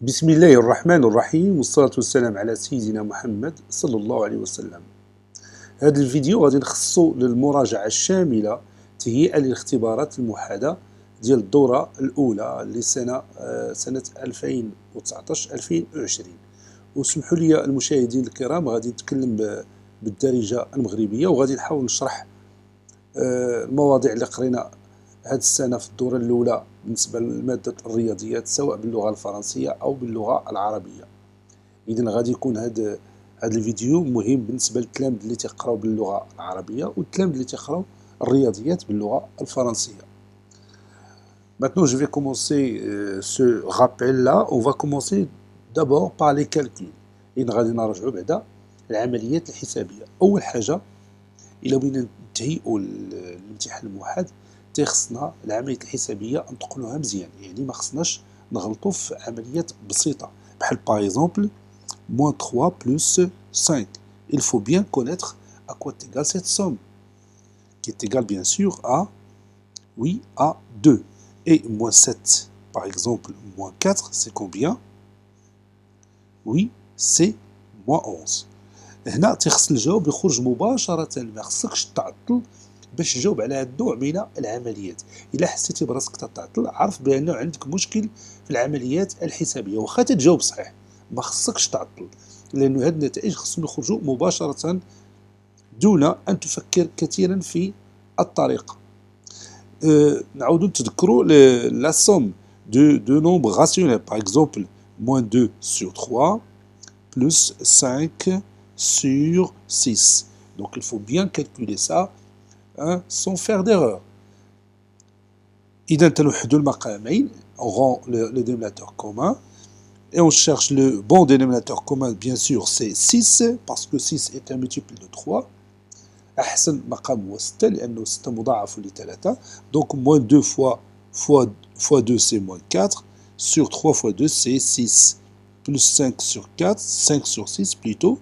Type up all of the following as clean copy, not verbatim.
بسم الله الرحمن الرحيم والصلاة والسلام على سيدنا محمد صلى الله عليه وسلم. هذا الفيديو غادي نخصو للمراجعة الشاملة تهيئة للاختبارات الموحدة ديال الدورة الأولى لسنة سنة 2019-2020. وسمحوا لي المشاهدين الكرام، غادي نتكلم بالدارجة المغربية وغادي نحاول نشرح المواضيع اللي قرينا هذه السنة في الدورة الأولى بالنسبة لمادة الرياضيات سواء باللغة الفرنسية أو باللغة العربية. إذن غادي يكون هذا الفيديو مهم بالنسبة للتلاميذ اللي تيقراو باللغة العربية والتلاميذ اللي تيقراو الرياضيات باللغة الفرنسية. Maintenant, je vais commencer ce rappel-là. On va commencer d'abord par les calculs. إذن غادي نرجعوا بعدا العمليات الحسابية. أول حاجة إلا بغينا ننتهيئوا الامتحان الموحد خصنا العمليات الحسابية نتقنوها مزيان، يعني ما خصناش نغلطوا في عمليات بسيطة بحال باغ اكزومبل moins 3 plus 5. Il faut bien connaître à quoi est égale cette somme, qui est égale bien sûr à, oui, à 2. Et moins 7, par exemple, moins 4, c'est combien? Oui, c'est moins 11. هنا تيخص الجواب يخرج مباشرة، ما خصكش تعطل باش تجاوب على هذا النوع من العمليات. إلا حسيتي براسك تتعطل عرف بأنه عندك مشكل في العمليات الحسابية، واخا تجاوب صحيح ما خصكش تعطل، لأن هاد النتائج خصهم يخرجوا مباشرة دون أن تفكر كثيرا في الطريقة. نعود نتذكروا la somme de nombres rationnels. Par exemple, moins 2 sur 3 plus 5 sur 6. Donc il faut bien calculer ça sans faire d'erreur. إذا تنوحدوا المقامين، on rend le dénominateur commun et on cherche le bon dénominateur commun. Bien sûr c'est 6 parce que 6 est un multiple de 3. أحسن مقام هو 6 لأنه 6 مضاعف ل3. donc moins 2 fois 2 c'est moins 4 sur 3 fois 2 c'est 6 plus 5 sur 4, 5 sur 6 plutôt,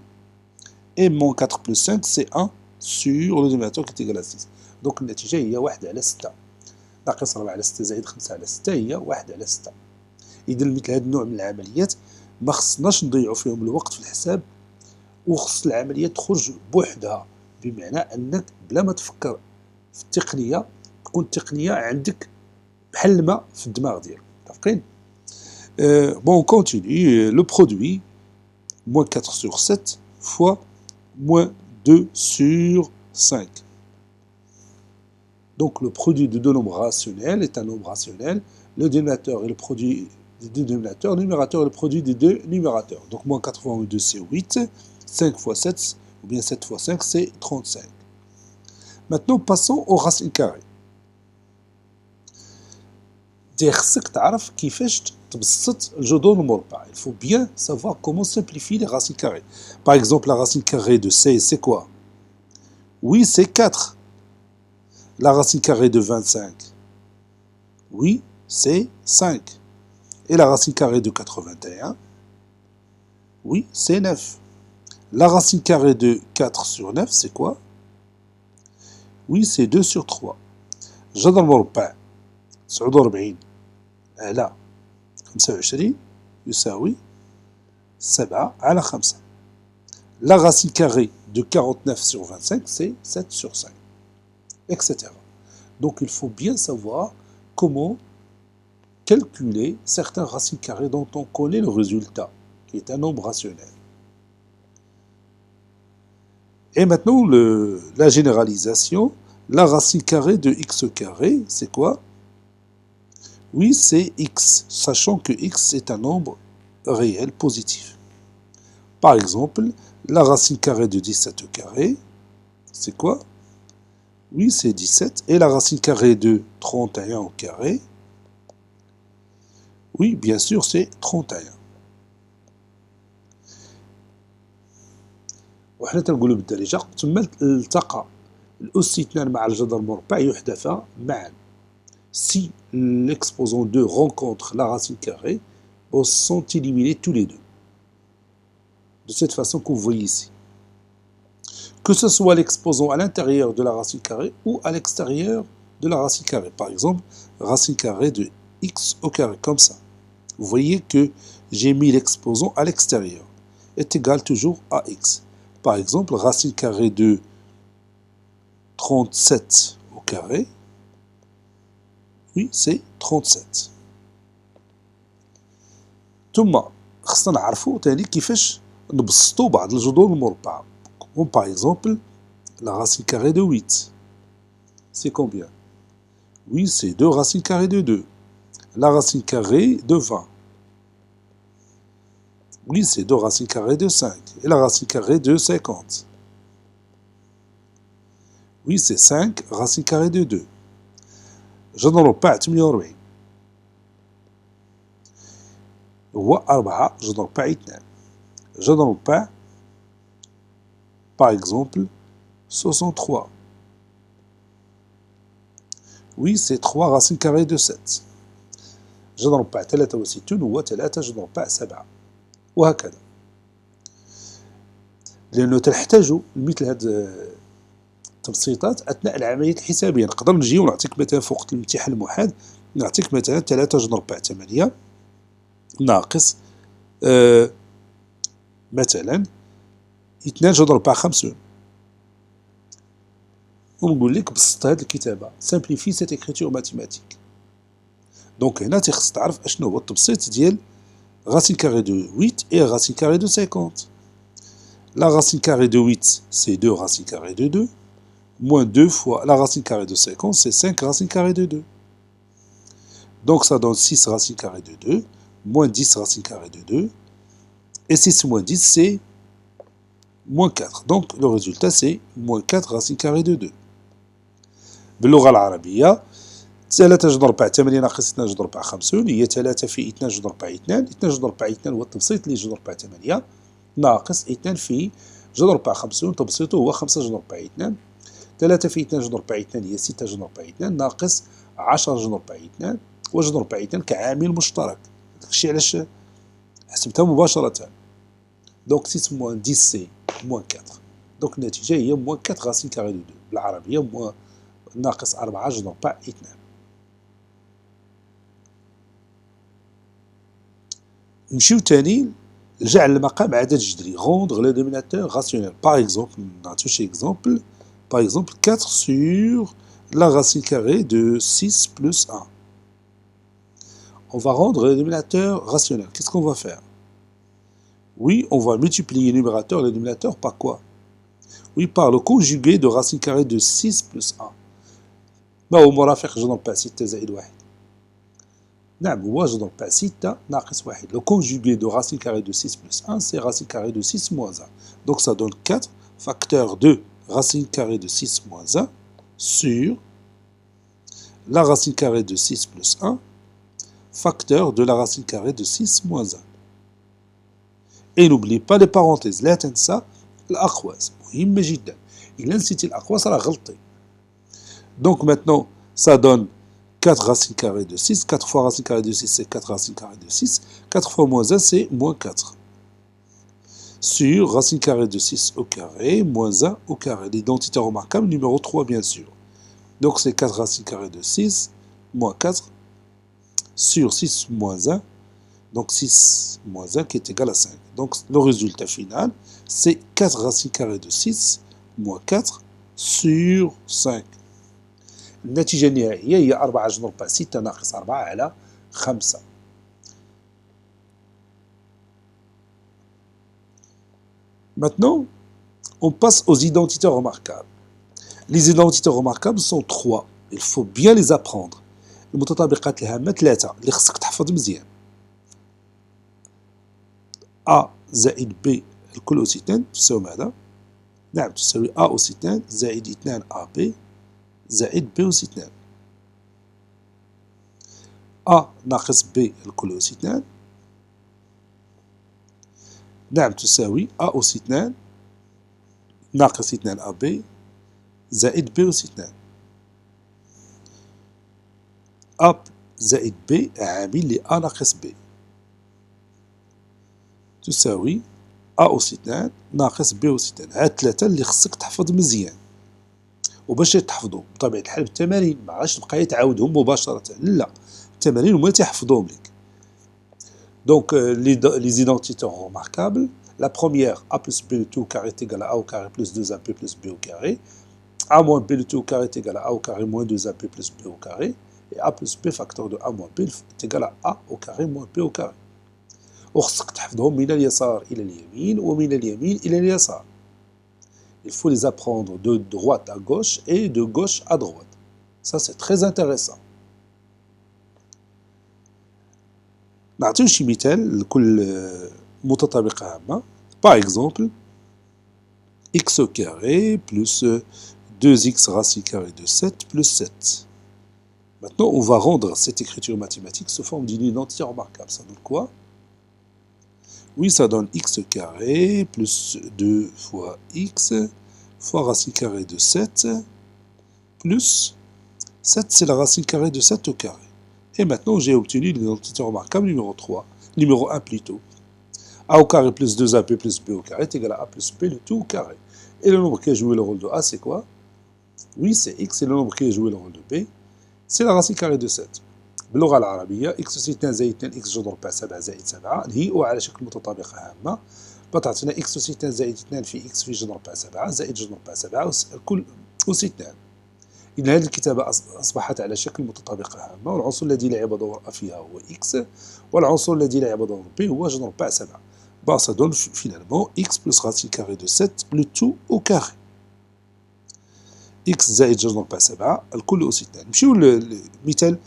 et moins 4 plus 5 c'est 1 sur le dénominateur qui est égal à 6. donc النتيجة هي 1 على 6 ناقص 4 على 6 زائد 5 على 6 هي 1 على 6. إذا مثل هذا النوع من العمليات ما خصناش نضيعوا فيهم الوقت في الحساب، وخص العملية تخرج بوحدها، بمعنى أنك بلا ما تفكر في التقنية تكون التقنية عندك بحال الماء في الدماغ ديالك. متفقين؟ Bon, on continue. Le produit, moins 4 sur 7 fois moins 2 sur 5. Donc le produit de deux nombres rationnels est un nombre rationnel. Le dénominateur est le produit des deux dénominateurs. Le numérateur est le produit des deux numérateurs. Donc moins 4 fois moins 2 c'est 8. 5 fois 7, ou bien 7 fois 5 c'est 35. Maintenant passons aux racines carrées. خصك تعرف كيفاش تبسط الجذور المربعة. Il faut bien savoir comment simplifier les racines carrées. Par exemple, la racine carrée de 16, c'est quoi? Oui, c'est 4. La racine carrée de 25, oui, c'est 5. Et la racine carrée de 81, oui, c'est 9. La racine carrée de 4 sur 9, c'est quoi? Oui, c'est 2 sur 3. جذر مربع 49 على 25 يساوي 7 على 5. La racine carrée de 49 sur 25, c'est 7 sur 5, etc. Donc il faut bien savoir comment calculer certains racines carrées dont on connaît le résultat, qui est un nombre rationnel. Et maintenant, la généralisation. La racine carrée de x carré, c'est quoi? Oui, c'est x, sachant que x est un nombre réel positif. Par exemple, la racine carrée de 17 carré, c'est quoi? Oui, c'est 17. Et la racine carrée de 31 au carré, oui, bien sûr, c'est 31. وحنا تنقولوا بالدارجة تما التقى الأس 2 مع الجذر المربع يحدثا معا. Si l'exposant 2 rencontre la racine carrée, ils sont éliminés tous les deux. De cette façon que vous voyez ici. Que ce soit l'exposant à l'intérieur de la racine carrée ou à l'extérieur de la racine carrée. Par exemple, racine carrée de x au carré, comme ça. Vous voyez que j'ai mis l'exposant à l'extérieur, est égal toujours à x. Par exemple, racine carrée de 37 au carré, oui, c'est 37. ثم خصنا نعرفوا تاني كيفاش نبسطوا بعض الجذور المربعة. Comme par exemple, la racine carrée de 8. C'est combien? Oui, c'est 2 racines carrées de 2. La racine carrée de 20. Oui, c'est 2 racines carrées de 5. Et la racine carrée de 50. Oui, c'est 5 racines carrées de 2. جذر مربع 48. هو 4 جذر مربع 2. جذر مربع par exemple 63. Oui, c'est 3 racines carrées de 7. جذر مربع 63 هو 3 جذر مربع 7. وهكذا. لأنه تنحتاج لمثل هذه التبسيطات أثناء العملية الحسابية. نقدر نجي ونعطيك مثلا في وقت الامتحان المحاد، نعطيك مثلا 3 جذر مربع 8 ناقص مثلا 2 جذر مربع 50. ونقول لك بسط هذه الكتابة، simplifie cette écriture mathématique. دونك هنا تيخص تعرف اشنو هو التبسيط ديال racine carrée de 8 et racine carrée de 50. La racine carrée de 8, c'est 2 racines carrées de 2, moins 2 fois la racine carrée de 50, c'est 5 racines carrées de 2. Donc ça donne 6 racines carrées de 2, moins 10 racines carrées de 2, et 6 moins 10, c'est moins 4. Donc le résultat, c'est moins 4 racines carrées de 2. باللغة العربية 3 جذر مربع 8 ناقص 2 جذر مربع 50 هي 3 في 2 جذر مربع 2. 2 جذر مربع 2 هو التبسيط لجذر مربع 8 ناقص 2 في جذر مربع 50 تبسيطه هو 5 جذر مربع 2. 3 في 2 جذر مربع 2 هي 6 جذر مربع 2 ناقص 10 جذر مربع 2. وجذر مربع 2 كعامل مشترك. داكشي علاش حسبتها مباشرة. دونك 6 موان 10 سي موان 4. دونك النتيجة هي موان 4 راسين كاري دو 2 بالعربية موان ناقص 4 جذر مربع 2. نمشيو تاني لجعل المقام عدد جذري. Rendre le dénominateur rationnel. Par exemple, نعطيو شي exemple. Par exemple, 4 sur la racine carrée de 6 plus 1. On va rendre le dénominateur rationnel. Qu'est-ce qu'on va faire? Oui, on va multiplier le numérateur et le dénominateur par quoi? Oui, par le conjugué de racine carrée de 6 plus 1. ما هو مرافق جذر مربع 6 زائد 1؟ نعم هو جذر مربع 6 ناقص 1. Le conjugué de racine carrée de 6 plus 1, c'est racine carrée de 6 moins 1. Donc ça donne 4 facteur de racine carrée de 6 moins 1 sur la racine carrée de 6 plus 1 facteur de la racine carrée de 6 moins 1. Et n'oublie pas les parenthèses. لا تنسى الأقواس مهمة جدا. إلا نسيتي الأقواس راه غلطي. Donc maintenant, ça donne 4 racines carrées de 6. 4 fois racine carrée de 6, c'est 4 racines carrées de 6. 4 fois moins 1, c'est moins 4. Sur racine carrée de 6 au carré, moins 1 au carré. L'identité remarquable, numéro 3, bien sûr. Donc c'est 4 racines carrées de 6, moins 4, sur 6 moins 1. Donc 6 moins 1 qui est égal à 5. Donc le résultat final, c'est 4 racines carrées de 6, moins 4, sur 5. النتيجة النهائية هي 4 جذر مربع 6 ناقص 4 على 5. Maintenant, on passe aux identités remarquables. Les identités remarquables sont 3. Il faut bien les apprendre. المتطابقات الهامة 3 اللي خصك تحفظ مزيان. A زائد B الكل أس 2 تساوي ماذا؟ نعم تساوي A أس 2 زائد 2 AB زائد B أس 2. A ناقص B الكل أس 2 نعم تساوي A أس 2 ناقص 2 AB زائد B أس 2. A زائد B عامل ل A ناقص B تساوي A أس 2 ناقص B أس 2. هاد 3 اللي خصك تحفظ مزيان. وباش تحفظوا بطبيعة الحال بالتمارين ما غاش تبقى تعاودهم مباشرة، لا التمارين هما تيحفظوهم لك. Donc, les identités remarquables. La première, a plus b le tout au carré est égal à a au carré plus 2ab plus b au carré. A moins b le tout au carré est égal à a au carré moins 2ab plus b au carré. Et a plus b facteur de a moins b est égal à a au carré moins b au carré. وخصك تحفظهم من اليسار إلى اليمين ومن اليمين إلى اليسار. Il faut les apprendre de droite à gauche et de gauche à droite. Ça, c'est très intéressant. نعطيو شي مثال لكل متطابقة هامة. Par exemple, x au carré plus 2x racine carrée de 7 plus 7. Maintenant, on va rendre cette écriture mathématique sous forme d'une identité remarquable. Ça donne quoi? Oui, ça donne x carré plus 2 fois x fois racine carrée de 7 plus 7, c'est la racine carrée de 7 au carré. Et maintenant, j'ai obtenu l'identité remarquable numéro 3, numéro 1 plutôt. A au carré plus 2ab plus b au carré est égal à a plus b le tout au carré. Et le nombre qui a joué le rôle de a, c'est quoi? Oui, c'est x, et le nombre qui a joué le rôle de b, c'est la racine carrée de 7. باللغة العربية x أس 2 زائد 2 x جذر بتاع 7 زائد 7 اللي هي على شكل متطابقة هامة بتعطينا x أس 2 زائد 2 في x في جذر بتاع 7 زائد جذر بتاع 7 الكل أس 2. إذا هذه الكتابة أصبحت على شكل متطابقة هامة والعنصر الذي لعب دور A فيها هو x والعنصر الذي لعب دور B هو جذر بتاع 7. Bah, ça donne finalement x plus racine carrée de 7 le tout au carré. x زائد جذر بتاع 7 الكل أس 2. نمشيو للمثال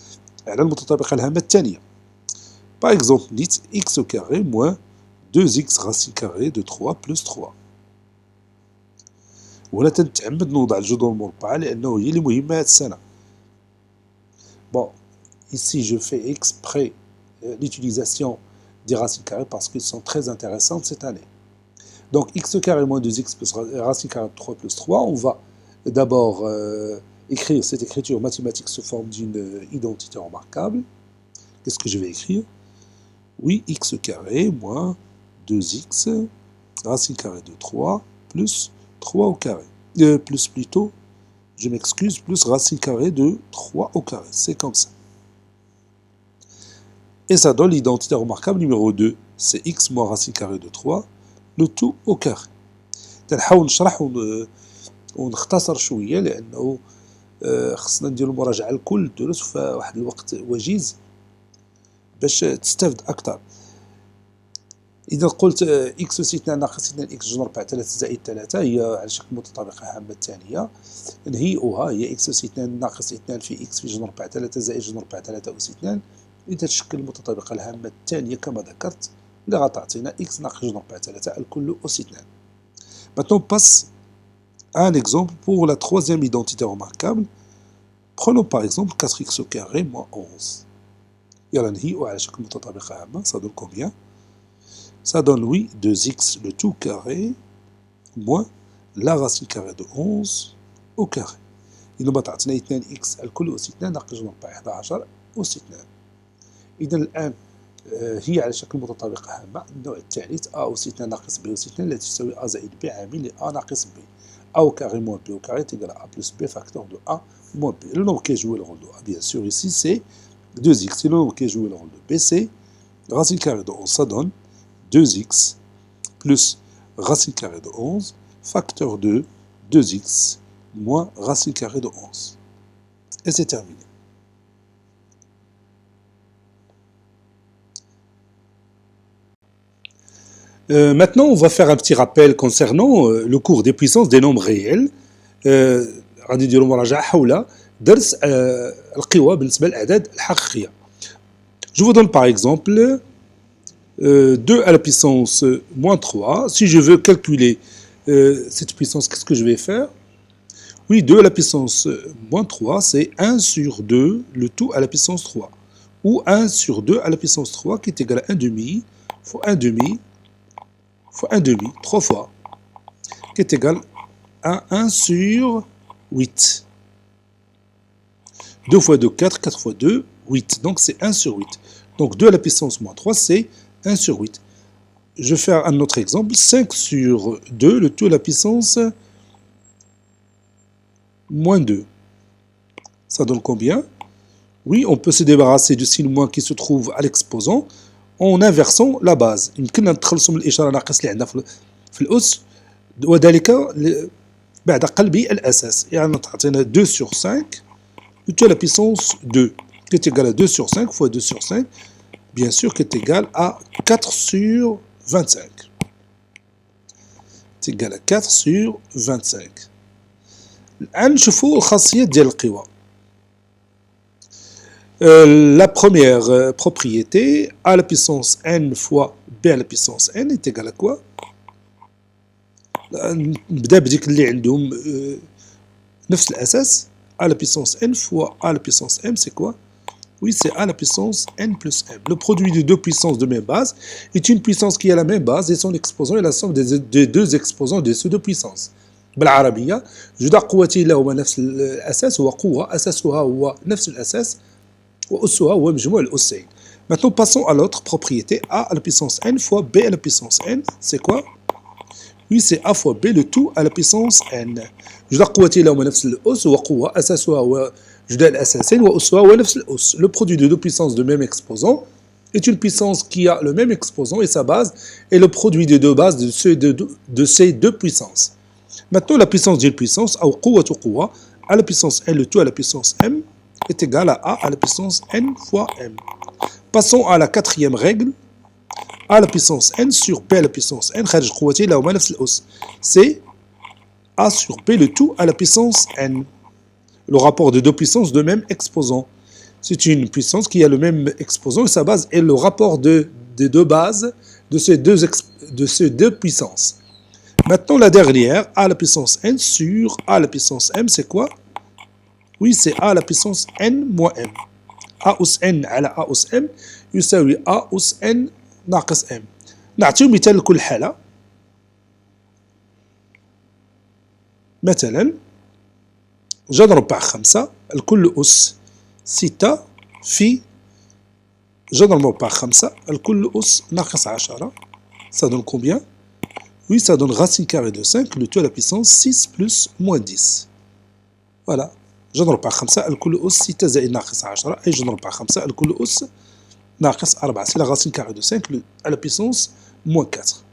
على المتطابقة الهامة الثانية. Par exemple, نيت x au carré moins 2x racine carrée de 3 plus 3. وهنا تنتعمد نوضع الجذور المربعة لأنه هي اللي مهمة هذه السنة. Bon, ici je fais exprès l'utilisation des racines carrées parce qu'elles sont très intéressantes cette année. Donc x au carré moins 2x plus racine carrée de 3 plus 3, on va d'abord écrire cette écriture mathématique sous forme d'une identité remarquable. Qu'est-ce que je vais écrire? Oui, x au carré moins 2x racine carrée de 3 plus 3 au carré. Plus plutôt, je m'excuse, plus racine carrée de 3 au carré. C'est comme ça. Et ça donne l'identité remarquable numéro 2. C'est x moins racine carrée de 3, le tout au carré. تنحاول نشرح ونختصر شوية لأنه خصنا نديرو مراجعة لكل الدروس في واحد الوقت وجيز باش تستافد أكثر. إذا قلت إكس أس 2 ناقص 2 إكس جذر بتاع 3 زائد 3 هي على شكل متطابقة هامة الثانية، نهيئها هي إكس أس 2 ناقص 2 في إكس في جذر بتاع 3 زائد جذر بتاع 3 أس 2 لتتشكل المتطابقة الهامة الثانية كما ذكرت اللي غتعطينا إكس ناقص جذر بتاع 3 الكل أس 2. Maintenant, on passe à un exemple pour la troisième identité remarquable. Prenons par exemple 4x au carré moins 11. يلا نهيئه على شكل متطابقة هامة. Ça donne combien? Ça donne, oui, 2x le tout carré moins la racine carrée de 11 au carré. إذا بتعطينا 2x الكل أس 2 ناقص جذر بتاع 11 أس 2. إذا الآن هي على شكل متطابقة هامة. النوع الثالث a أس 2 ناقص b أس 2 التي تساوي a زائد b عامل ل a ناقص b. a au carré moins b au carré est égal à a plus b facteur de a moins b. Le nombre qui a joué le rôle de a, bien sûr, ici, c'est 2x. Et le nombre qui a joué le rôle de b, c'est racine carrée de 11. Ça donne 2x plus racine carrée de 11 facteur de 2x moins racine carrée de 11. Et c'est terminé. Maintenant, on va faire un petit rappel concernant le cours des puissances des nombres réels. غادي نديرو مراجعة حول درس القوى بالنسبة للأعداد الحقيقية. Je vous donne par exemple 2 à la puissance moins 3. Si je veux calculer cette puissance, qu'est-ce que je vais faire? Oui, 2 à la puissance moins 3, c'est 1 sur 2, le tout à la puissance 3. Ou 1 sur 2 à la puissance 3, qui est égal à 1 demi, fois 1 demi, fois 1 demi, 3 fois, qui est égal à 1 sur 8. 2 fois 2, 4, 4 fois 2, 8. Donc c'est 1 sur 8. Donc 2 à la puissance moins 3, c'est 1 sur 8. Je vais faire un autre exemple. 5 sur 2, le tout à la puissance moins 2. Ça donne combien? Oui, on peut se débarrasser du signe moins qui se trouve à l'exposant. en inversant la base. يمكننا نتخلصوا من الإشارة ناقص اللي عندنا في الأس، وذلك بعد قلب الأساس. يعني تعطينا 2 sur 5 tout à la puissance 2 qui est égal à 2 sur 5 fois 2 sur 5 bien sûr qui est égal à 4 sur 25. C'est égal à 4 sur 25. الآن نشوفوا الخاصيات ديال القوى. La première propriété, a à la puissance n fois b à la puissance n est égal à quoi? نبدا بديك اللي عندهم نفس الأساس. a à la puissance n fois a à la puissance m, c'est quoi? Oui, c'est a à la puissance n plus m. Le produit de deux puissances de même base est une puissance qui a la même base et son exposant est la somme des deux exposants de ces deux puissances. بالعربية جدع قوتين لهما نفس الأساس هو قوة أساسها هو نفس الأساس وأسها هو مجموع الأسين. Maintenant, passons à l'autre propriété. A à la puissance n fois b à la puissance n, c'est quoi? Oui, c'est a fois b le tout à la puissance n. جدع قوتين لهما نفس الأس وقوة أساسها هو جدع الأساسين وأسها هو نفس الأس. Le produit de deux puissances de même exposant est une puissance qui a le même exposant et sa base est le produit des deux bases de ces deux puissances. Maintenant, la puissance d'une puissance, ou قوة à la puissance n, le tout à la puissance m, est égal à a à la puissance n fois m. Passons à la quatrième règle. a à la puissance n sur b à la puissance n, خارج قوتين لهما نفس الأس. C'est a sur b le tout à la puissance n. Le rapport de deux puissances de même exposant. C'est une puissance qui a le même exposant et sa base est le rapport des deux bases de ces deux puissances. Maintenant, la dernière, a à la puissance n sur a à la puissance m, c'est quoi? Oui, c'est a à la puissance n moins m. a أس n على a أس m يساوي a أس n ناقص m. نعطيو مثال لكل حالة. مثلا جذر ربع 5 الكل أس 6 في جذر مربع 5 الكل أس ناقص 10. Ça donne combien? Oui, ça donne racine carrée de 5, le tout à la puissance 6 plus moins 10. Voilà. جذر ربع 5 الكل أس 6 زائد ناقص 10 أي جذر ربع 5 الكل أس ناقص 4. C'est la racine carrée de 5 à la puissance moins 4.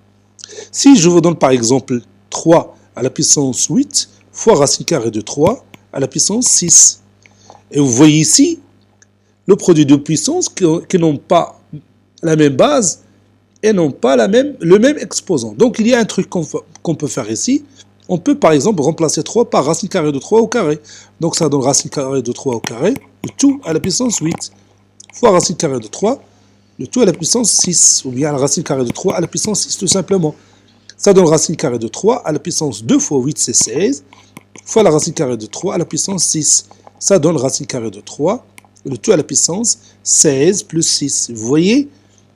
Si je vous donne par exemple 3 à la puissance 8 fois racine carrée de 3 à la puissance 6. Et vous voyez ici le produit de puissances qui n'ont pas la même base et n'ont pas le même exposant. Donc il y a un truc qu'on peut faire ici. On peut par exemple remplacer 3 par racine carrée de 3 au carré. Donc ça donne racine carrée de 3 au carré, le tout à la puissance 8, fois racine carrée de 3, le tout à la puissance 6, ou bien la racine carrée de 3 à la puissance 6 tout simplement. Ça donne racine carrée de 3 à la puissance 2 fois 8, c'est 16, fois la racine carrée de 3 à la puissance 6. Ça donne racine carrée de 3, le tout à la puissance 16 plus 6. Vous voyez,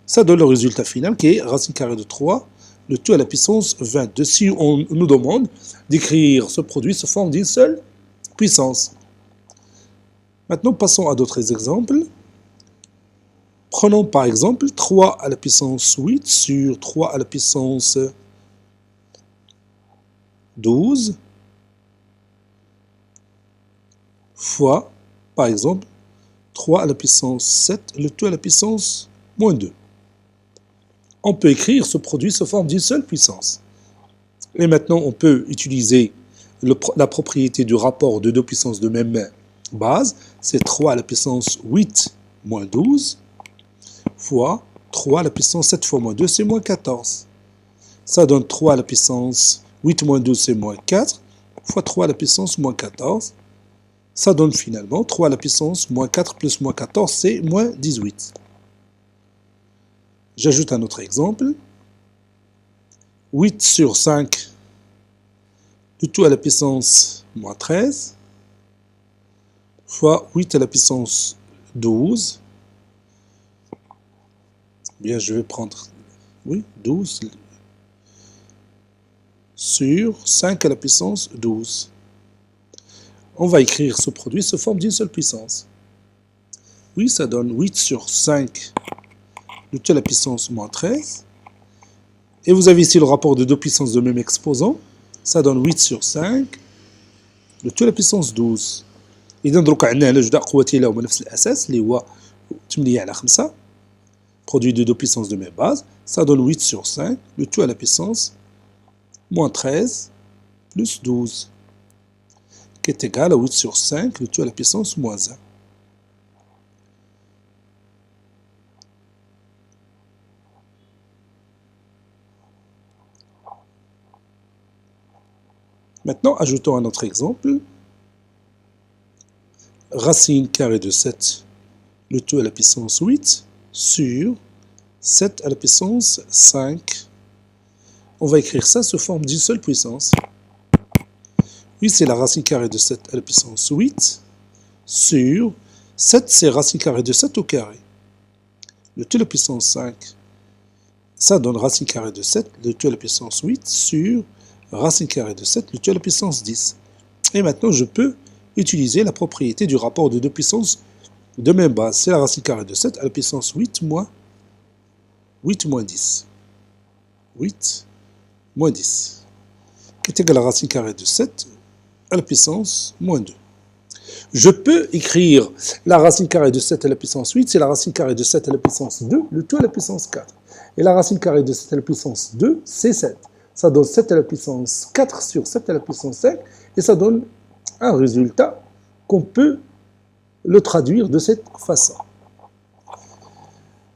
ça donne le résultat final qui est racine carrée de 3, le tout à la puissance 22. Si on nous demande d'écrire ce produit sous forme d'une seule puissance. Maintenant, passons à d'autres exemples. Prenons par exemple 3 à la puissance 8 sur 3 à la puissance 12 fois, par exemple, 3 à la puissance 7, le tout à la puissance moins 2. On peut écrire ce produit sous forme d'une seule puissance. Et maintenant, on peut utiliser la propriété du rapport de deux puissances de même base. C'est 3 à la puissance 8 moins 12 fois 3 à la puissance 7 fois moins 2, c'est moins 14. Ça donne 3 à la puissance 8 moins 12, c'est moins 4, fois 3 à la puissance moins 14. Ça donne finalement 3 à la puissance moins 4 plus moins 14, c'est moins 18. J'ajoute un autre exemple. 8 sur 5, le tout à la puissance moins 13, fois 8 à la puissance 12. Bien, je vais prendre, oui, 12 sur 5 à la puissance 12. On va écrire ce produit sous forme d'une seule puissance. Oui, ça donne 8 sur 5, le tout à la puissance moins 13. Et vous avez ici le rapport de deux puissances de même exposant. Ça donne 8 sur 5, le tout à la puissance 12. إذا دروك عندنا هنا جوج قوتين لهما نفس الأساس اللي هو 8 على 5. produit de deux puissances de même base, ça donne 8 sur 5, le tout à la puissance moins 13 plus 12, qui est égal à 8 sur 5, le tout à la puissance moins 1. Maintenant, ajoutons un autre exemple. Racine carrée de 7, le tout à la puissance 8, sur 7 à la puissance 5. On va écrire ça sous forme d'une seule puissance. Oui, c'est la racine carrée de 7 à la puissance 8, sur 7, c'est racine carrée de 7 au carré. Le tout à la puissance 5, ça donne racine carrée de 7, le tout à la puissance 8, sur racine carrée de 7, le tout à la puissance 10. Et maintenant, je peux utiliser la propriété du rapport de deux puissances de même base. C'est la racine carrée de 7 à la puissance 8 moins 10. 8 moins 10. Qui est égal à la racine carrée de 7 à la puissance moins 2. Je peux écrire la racine carrée de 7 à la puissance 8, c'est la racine carrée de 7 à la puissance 2, le tout à la puissance 4. Et la racine carrée de 7 à la puissance 2, c'est 7. Ça donne 7 à la puissance 4 sur 7 à la puissance 5, et ça donne un résultat qu'on peut le traduire de cette façon.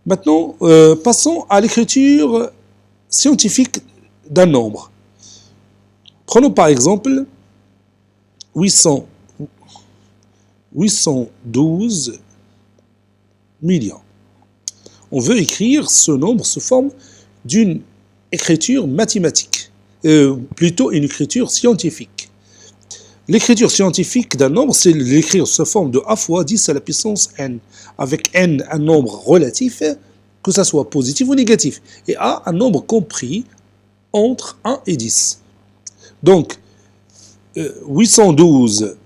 Maintenant, passons à l'écriture scientifique d'un nombre. Prenons par exemple 812 millions. On veut écrire ce nombre sous forme d'une écriture mathématique, plutôt une écriture scientifique. L'écriture scientifique d'un nombre, c'est l'écrire sous forme de a fois 10 à la puissance n, avec n un nombre relatif, que ce soit positif ou négatif, et a un nombre compris entre 1 et 10. Donc, 812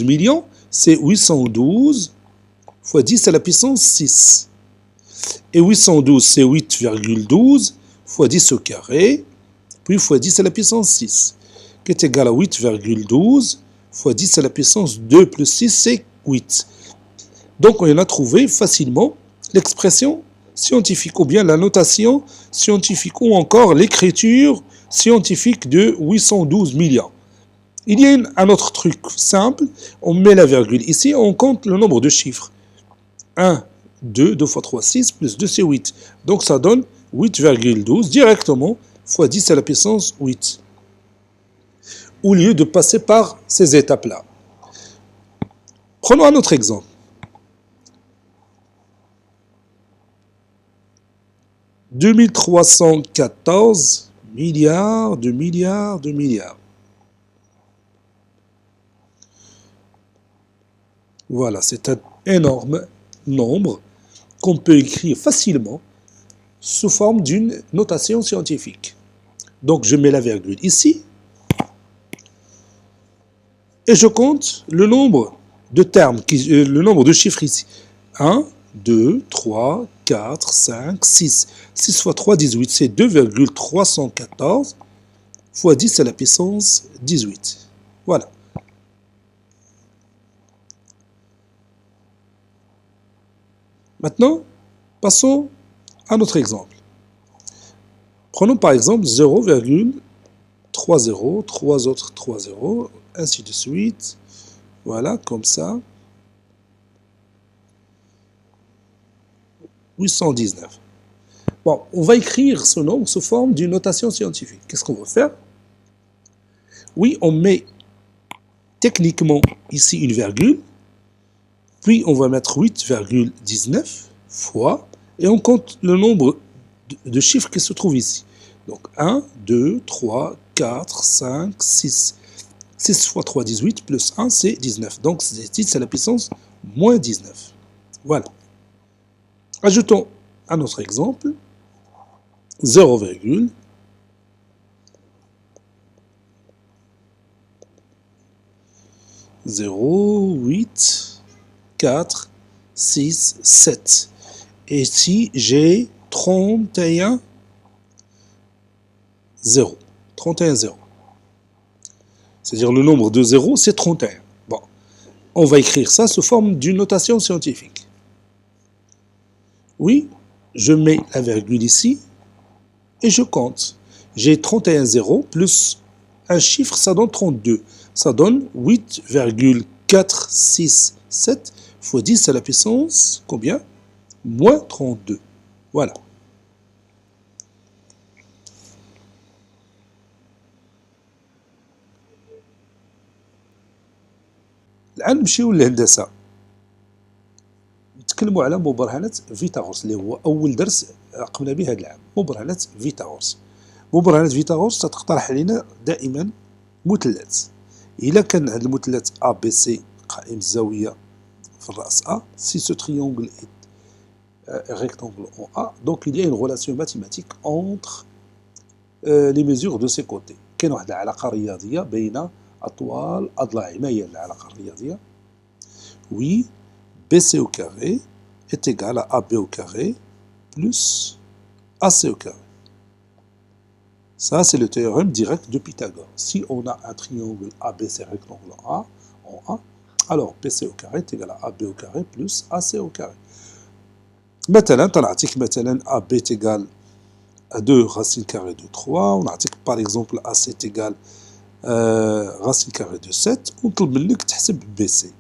millions, c'est 812 fois 10 à la puissance 6. Et 812, c'est 8,12 fois 10 au carré, puis fois 10 à la puissance 6, qui est égal à 8,12 fois 10 à la puissance 2 plus 6, c'est 8. Donc, on a trouvé facilement l'expression scientifique, ou bien la notation scientifique, ou encore l'écriture scientifique de 812 millions. Il y a un autre truc simple, on met la virgule ici, on compte le nombre de chiffres. 1, 2, 2 fois 3, 6, plus 2, c'est 8. Donc ça donne 8,12 directement fois 10 à la puissance 8. Au lieu de passer par ces étapes-là. Prenons un autre exemple. « 2314 milliards de milliards de milliards. » Voilà, c'est un énorme nombre qu'on peut écrire facilement sous forme d'une notation scientifique. Donc je mets la virgule ici et je compte le nombre de termes, le nombre de chiffres ici. 1, 2, 3, 4, 5, 6. 6 fois 3, 18. C'est 2,314 fois 10 à la puissance 18. Voilà. Maintenant, passons à notre exemple. Prenons par exemple 0,30, 3 autres 3 zéros, ainsi de suite. Voilà, comme ça. 819. Bon, on va écrire ce nombre sous forme d'une notation scientifique. Qu'est-ce qu'on va faire? Oui, on met techniquement ici une virgule, puis on va mettre 8,19 fois, et on compte le nombre de chiffres qui se trouvent ici. Donc 1, 2, 3, 4, 5, 6. 6 fois 3, 18, plus 1, c'est 19. Donc 10 à la puissance moins 19. Voilà. Ajoutons un autre exemple. 0, 0, 8, 4, 6, 7. Et ici, j'ai 31, 0. 31, 0. C'est-à-dire le nombre de zéros, c'est 31. Bon, on va écrire ça sous forme d'une notation scientifique. Oui, je mets la virgule ici et je compte. J'ai 31 zéros plus un chiffre, ça donne 32. Ça donne 8,467 fois 10 à la puissance, combien? Moins 32. Voilà. الآن نمشيو للهندسة. نتكلموا على مبرهنة فيثاغورس اللي هو أول درس قمنا به هذا العام، مبرهنة فيثاغورس. مبرهنة فيثاغورس تقترح علينا دائما مثلث. إلا كان هذا المثلث أ بي سي قائم الزاوية في الرأس أ، si ce triangle est rectangle en A, donc il y a une relation mathématique entre les mesures de ses côtés. كاين واحد العلاقة رياضية بين أطوال أضلاعه. ما هي العلاقة الرياضية؟ Oui, BC au carré est égal à AB au carré plus AC au carré. Ça, c'est le théorème direct de Pythagore. Si on a un triangle ABC rectangle en A, alors BC au carré est égal à AB au carré plus AC au carré. مثلا تنعطيك مثلا AB est égal à 2 racine carrée de 3, ونعطيك par exemple AC est égal racine carrée de 7, ونطلب منك تحسب BC.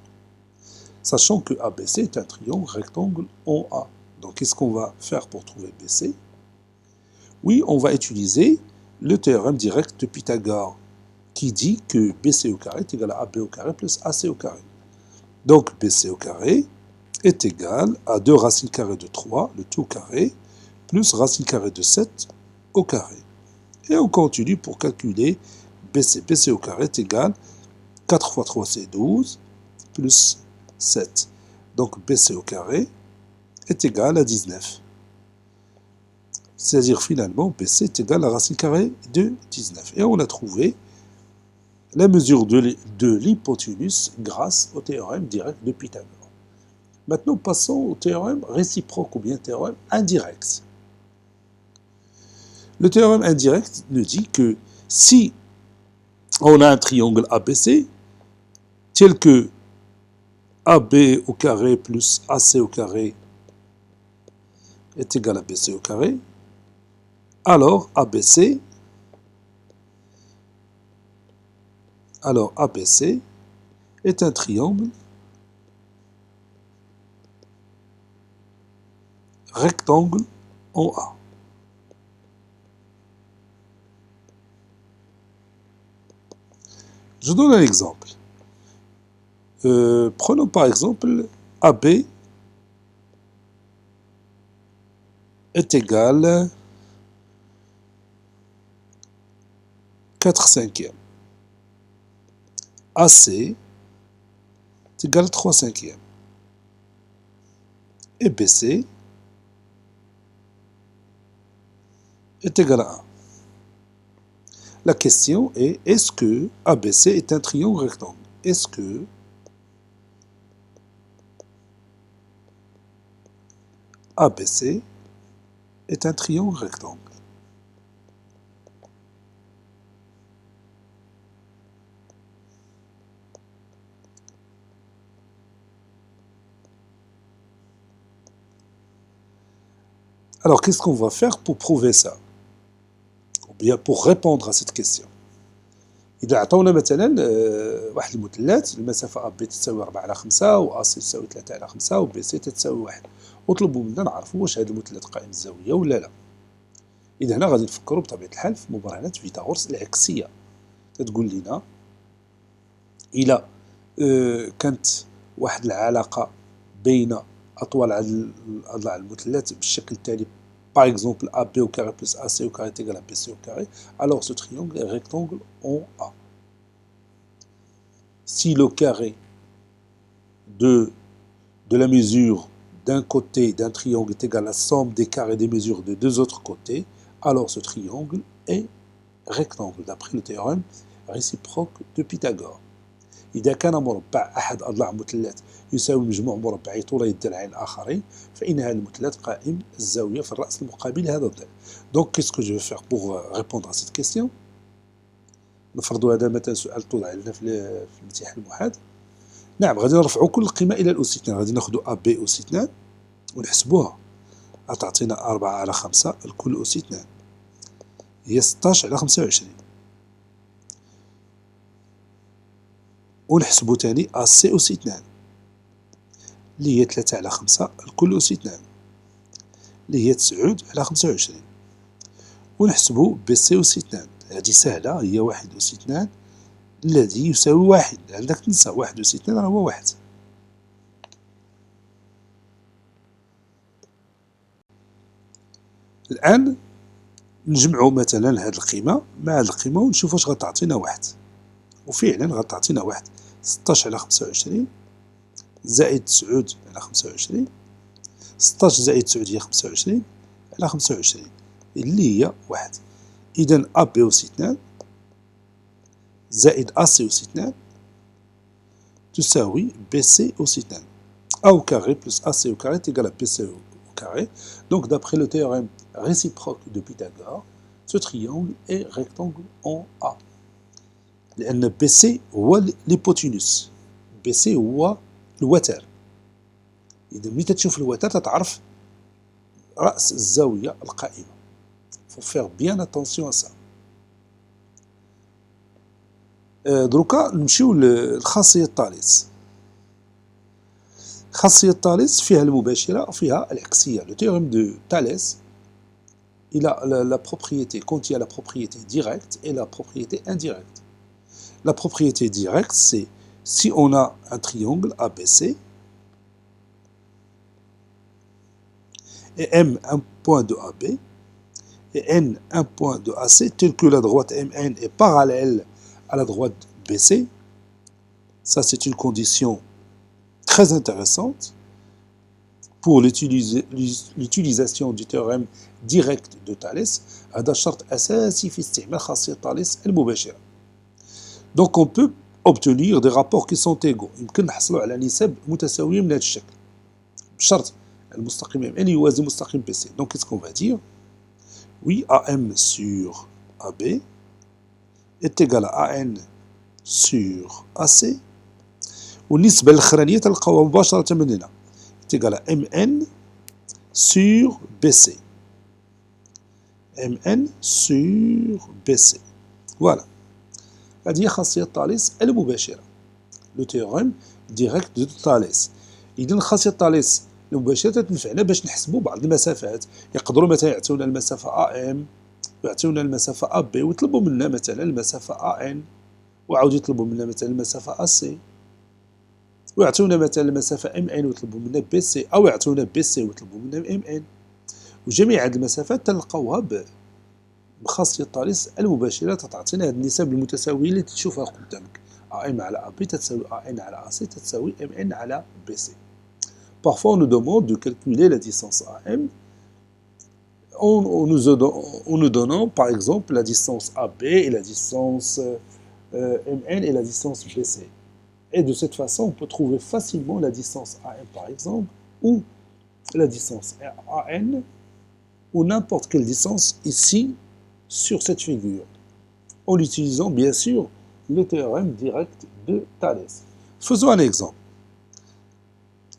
Sachant que ABC est un triangle rectangle en A. Donc qu'est-ce qu'on va faire pour trouver BC? Oui, on va utiliser le théorème direct de Pythagore qui dit que BC au carré est égal à AB au carré plus AC au carré. Donc BC au carré est égal à 2 racines carrées de 3, le tout carré, plus racine carrée de 7 au carré. Et on continue pour calculer BC. BC au carré est égal à 4 fois 3 c'est 12, plus 7. Donc BC au carré est égal à 19. C'est-à-dire finalement BC est égal à racine carrée de 19. Et on a trouvé la mesure de l'hypoténuse grâce au théorème direct de Pythagore. Maintenant passons au théorème réciproque ou bien théorème indirect. Le théorème indirect nous dit que si on a un triangle ABC tel que AB au carré plus AC au carré est égal à BC au carré, alors ABC est un triangle rectangle en A. Je donne un exemple. Prenons par exemple AB est égal à 4 cinquièmes. AC est égal à 3 cinquièmes. Et BC est égal à 1. La question est, est-ce que ABC est un triangle rectangle? Est-ce que ABC est un triangle rectangle? Alors, qu'est-ce qu'on va faire pour prouver ça? Ou bien pour répondre à cette question. إذا عطونا مثلا واحد المثلث المسافة AB تساوي 4 على 5 و AC تساوي 3 على 5 و BC تساوي 1 وطلبوا منا نعرفوا واش هذا المثلث قائم الزاوية ولا لا. إذا هنا غادي نفكروا بطبيعة الحال في مبرهنة فيثاغورس العكسية. تتقول لنا إلا كانت واحد العلاقة بين أطوال أضلاع المثلث بالشكل التالي. Par exemple, AB au carré plus AC au carré est égal à BC au carré, alors ce triangle est rectangle en A. Si le carré de la mesure d'un côté d'un triangle est égal à la somme des carrés des mesures des deux autres côtés, alors ce triangle est rectangle, d'après le théorème réciproque de Pythagore. إذا كان مربع أحد أضلاع مثلث يساوي مجموع مربعي طولي الضلعين الآخرين فإن هذا المثلث قائم الزاوية في الرأس المقابل لهذا الضلع. Donc qu'est-ce que je vais faire pour répondre à cette question؟ نفرضوا هذا مثلا سؤال توضع لنا في الامتحان المحاد. نعم غادي نرفعوا كل القيمة إلى الأس 2. غادي ناخذوا AB أس 2 ونحسبوها. غتعطينا 4 على 5 الكل أس 2 هي 16 على 25. ونحسبو تاني أسي أس 2 اللي هي 3 على 5 الكل أس 2 اللي هي 9 على 25. ونحسبو بي سي أس 2 هذه سهلة، هي 1 أس 2 الذي يساوي 1. عندك تنسى 1 أس 2 راه هو 1. الآن نجمعو مثلا هاد القيمة مع هاد القيمة ونشوف واش غتعطينا 1. وفعلا غتعطينا 1. 16 على 25 زائد 9 على 25. 16 زائد 9 هي 25 على 25 اللي هي 1. إذا أ بي أس 2 زائد أ سي أس 2 تساوي بي سي أس 2 A au carré plus AC au carré est égal à BC au carré. Donc, d'après le théorème réciproque de Pythagore, ce triangle est rectangle en A. لأن BC هو الهيبوتينوس، BC هو الوتر. إذا ملي تشوف الوتر تتعرف رأس الزاوية القائمة. Faut faire bien attention à ça. دروكا نمشيو للخاصية الثالث. خاصية الثالث فيها المباشرة وفيها العكسية. Le théorème de Thalès, il a la propriété, quand il y a la propriété directe et la propriété indirecte. La propriété directe, c'est si on a un triangle ABC et M un point de AB et N un point de AC, tel que la droite MN est parallèle à la droite BC, ça c'est une condition très intéressante pour l'utilisation du théorème direct de Thalès. هذا شرط أساسي في استعمال خاصية ثالث المباشرة. Donc on peut obtenir des rapports qui sont égaux. يمكن نحصلوا على نسب متساوية من هذا الشكل بشرط المستقيم MN يوازي مستقيم BC. Donc qu'est-ce qu'on va dire? Oui, AM sur AB est égal à AN sur AC. والنسبة الأخرانية تلقاوها مباشرة من هنا تيغال MN sur BC. MN sur BC. Voilà. هذه هي خاصية ثالث المباشرة. لو تيوريم ديريكت دو ثالث. إذا خاصية ثالث المباشرة تنفعنا باش نحسبوا بعض المسافات. يقدروا مثلا يعطيونا المسافة AM ويعطيونا المسافة AB ويطلبوا منا مثلا المسافة AN وعاود يطلبوا منا مثلا المسافة AC ويعطيونا مثلا المسافة MN ويطلبوا منا BC أو يعطيونا BC ويطلبوا منا MN. وجميع هذه المسافات تلقاوها بخاصية الثالث المباشرة تعطينا هذه النسب المتساوية اللي تشوفها قدامك. AM على AB تتساوي AN على AC تتساوي MN على BC. Parfois on nous demande de calculer la distance AM en nous donnant par exemple la distance AB et la distance MN et la distance BC. Et de cette façon, on peut trouver facilement la distance AM par exemple, ou la distance AN, ou n'importe quelle distance ici sur cette figure, en utilisant bien sûr le théorème direct de Thalès. Faisons un exemple.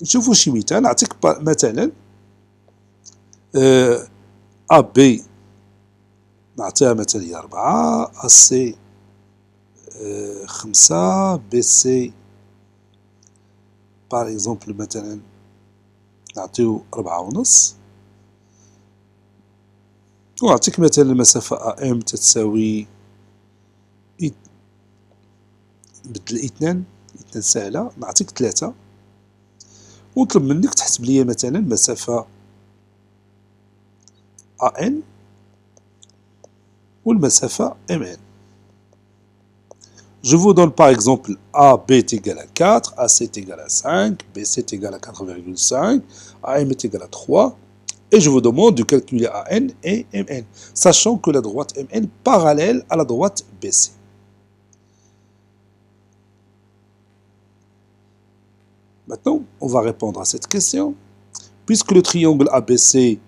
نشوفوا شي مثال. نعطيك مثلا AB نعطيها مثلا هي 4 AC 5 BC par exemple مثلا نعطيو 4.5 ونعطيك مثلا المسافة AM تتساوي بدل 2 سهلة نعطيك 3 ونطلب منك تحسب لي مثلا مسافة AN والمسافة MN. Je vous donne par exemple AB est égal à 4, AC est égal à 5, BC est égal à 4,5, AM est égal à 3, et je vous demande de calculer AN et MN, sachant que la droite MN est parallèle à la droite BC. Maintenant, on va répondre à cette question. Puisque le triangle ABC,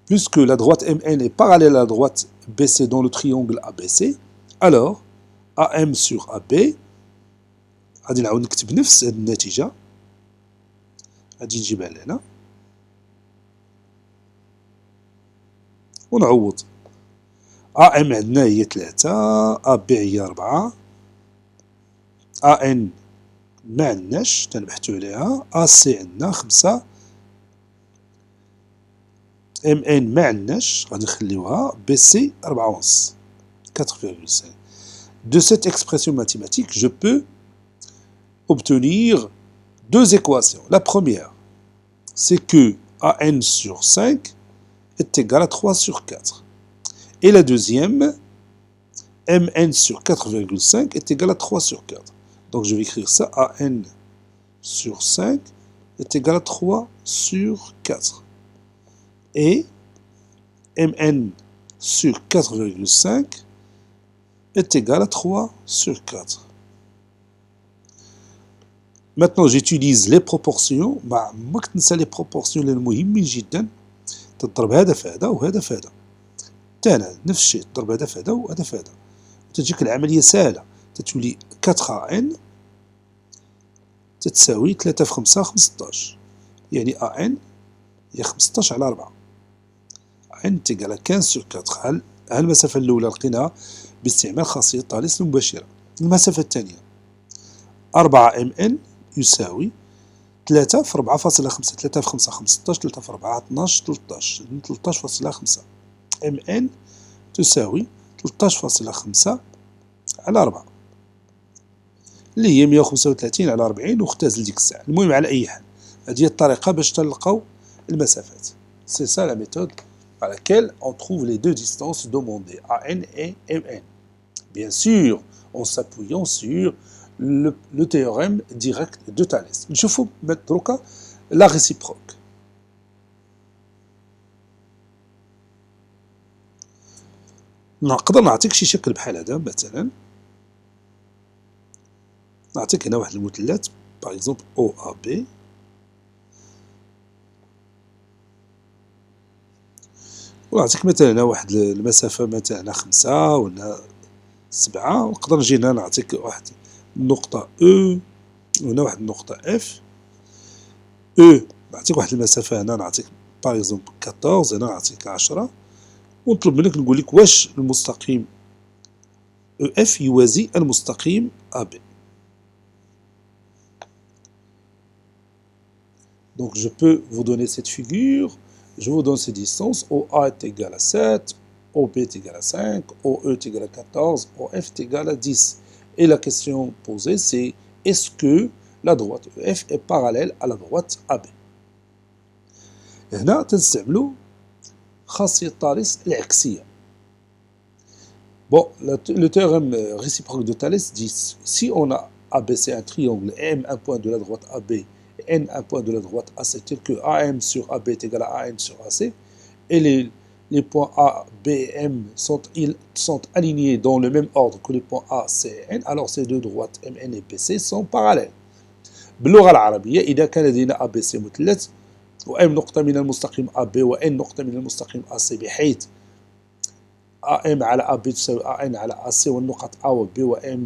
puisque la droite MN est parallèle à la droite BC dans le triangle ABC, alors AM sur AB, غادي نعاود نكتب نفس هذه النتيجة غادي نجيبها لهنا ونعوض. ا ام عندنا هي 3، ا بي هي 4، ا ان ما عندناش تنبحثو عليها، ا سي عندنا 5، ام ان ما عندناش غادي نخليوها، بي سي 4.5 4,5. De cette expression mathématique, je peux obtenir deux équations. La première, c'est que AN sur 5 est égal à 3 sur 4. Et la deuxième, MN sur 4,5 est égal à 3 sur 4. Donc je vais écrire ça, AN sur 5 est égal à 3 sur 4. Et MN sur 4,5 est égal à 3 sur 4. Maintenant, j'utilise les proportions. ما تنسى les proportions اللي مهمين جدا. تضرب هذا في هذا وهذا في هذا. تانا نفس الشيء، تضرب هذا في هذا وهذا في هذا. تجيك العملية سهلة. تتولي 4 ان تتساوي 3 في 5 15. يعني ان هي 15 على 4. ان تيجال 15 sur 4. المسافة الأولى لقيناها باستعمال خاصية طالس المباشرة. المسافة الثانية 4 ام ان يساوي 3 في 4.5. 3 في 5 15، 3 في 4 12، 13.5. ام ان تساوي 13.5 على 4 اللي هي 135 على 40 واختزل ديك الساعة. المهم على أي حال هذه هي الطريقة باش تلقاو المسافات. C'est ça la méthode par laquelle on trouve les deux distances demandées, AN et MN. Bien sûr, en s'appuyant sur le théorème direct de Thalès. نشوفوا دروكا la réciproque. نقدر نعطيك شي شكل بحال هذا مثلا. نعطيك هنا واحد المثلث باغ اكزومبل او ا بي، ونعطيك مثلا هنا واحد المسافة مثلا 5 ولا 7، ونقدر نجي هنا نعطيك واحد النقطة او وهنا واحد النقطة اف. او نعطيك واحد المسافة هنا نعطيك باغ اكزومبل 14، هنا نعطيك 10، ونطلب منك نقول لك واش المستقيم او اف يوازي المستقيم ا بي. Donc je peux vous donner cette figure, je vous donne ces distances, OA est égal à 7, OB est égal à 5, OE est égal à 14, OF est égal à 10. Et la question posée c'est est-ce que la droite EF est parallèle à la droite AB. هنا تنستعملوا خاصية طالس العكسية. Bon, le théorème réciproque de Thalès dit si on a ABC un triangle et M un point de la droite AB et N un point de la droite AC tel que AM sur AB est égal à AN sur AC et les points A, B et M sont alignés dans le même ordre que les points A, C et N, alors ces deux droites MN et BC sont parallèles. باللغة العربية إذا كان لدينا ABC مثلث و M نقطة من المستقيم AB و N نقطة من المستقيم AC بحيث AM على AB تساوي AN على AC والنقط A و B و M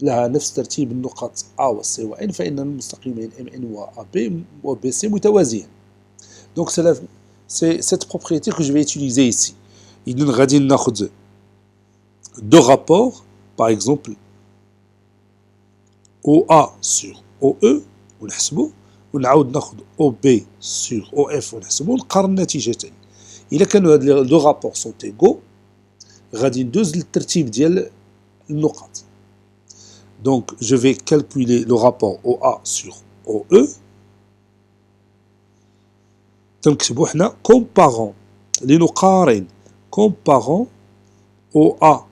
لها نفس ترتيب النقط A و C و N فإن المستقيمين MN و AB و BC متوازيين. Donc c'est cette propriété que je vais utiliser ici. إذن غادي ناخذ deux rapports, par exemple OA sur OE ونحسبو، ونعاود ناخذ OB sur OF ونحسبو ونقارن النتيجتين. إلا كانوا هاد لي دو رابور سون إيغو غادي ندوز للترتيب ديال النقط. Donc je vais calculer le rapport OA sur OE. تنكتبو حنا comparant لنقارن comparant OA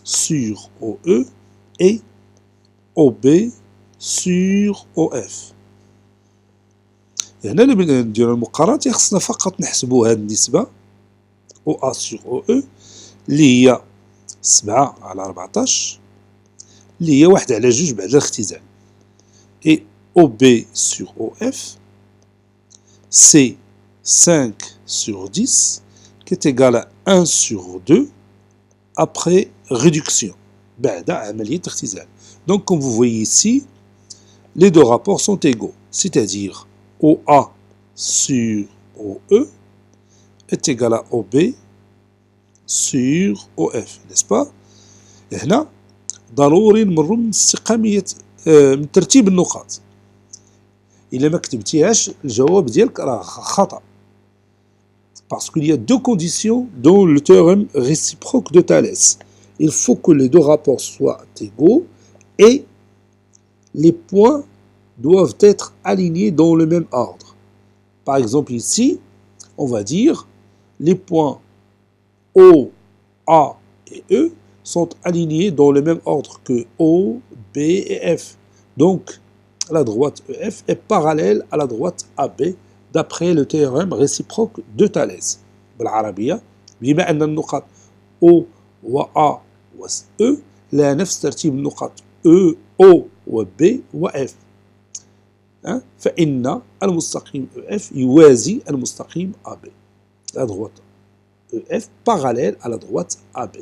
sur OE et OB sur OF. هنا اللي نديرو المقارنة خصنا فقط نحسبو هاد النسبة OA sur OE اللي هي 7 على 14 اللي هي 1 على 2 بعد الاختزال. Et OB sur OF c'est 5 sur 10 qui est égal à 1 sur 2 après réduction بعد عملية اختزال. Donc comme vous voyez ici les deux rapports sont égaux, c'est-à-dire OA sur OE est égal à OB sur OF, n'est-ce pas؟ هنا ضروري نمروا من استقامية من ترتيب النقاط. إلا ما كتبتيهاش الجواب ديالك راه خطأ. Parce qu'il y a deux conditions dans le théorème réciproque de Thalès. Il faut que les deux rapports soient égaux et les points doivent être alignés dans le même ordre. Par exemple ici, on va dire les points O, A et E sont alignés dans le même ordre que O, B et F. Donc, la droite EF est parallèle à la droite AB d'après le théorème réciproque de Thalès. بالعربية بما أن النقاط O و A و E لها نفس ترتيب النقاط E, O و B و F. فإن المستقيم EF يوازي المستقيم AB. La droite EF parallèle à la droite AB.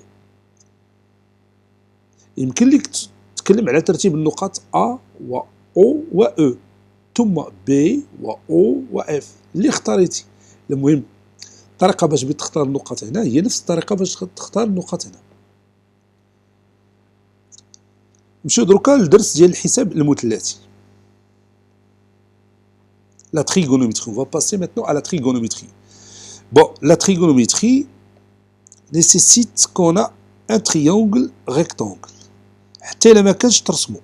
يمكن لك تتكلم على ترتيب النقاط A و O و E ثم B و O و F اللي اختاريتي. المهم الطريقة باش تختار النقاط هنا هي نفس الطريقة باش تختار النقاط هنا. نمشيو دروكا للدرس ديال الحساب المثلثي. La trigonométrie. On va passer maintenant à la trigonométrie. Bon, la trigonométrie nécessite qu'on a un triangle rectangle. حتى إلا ما كانش ترسمو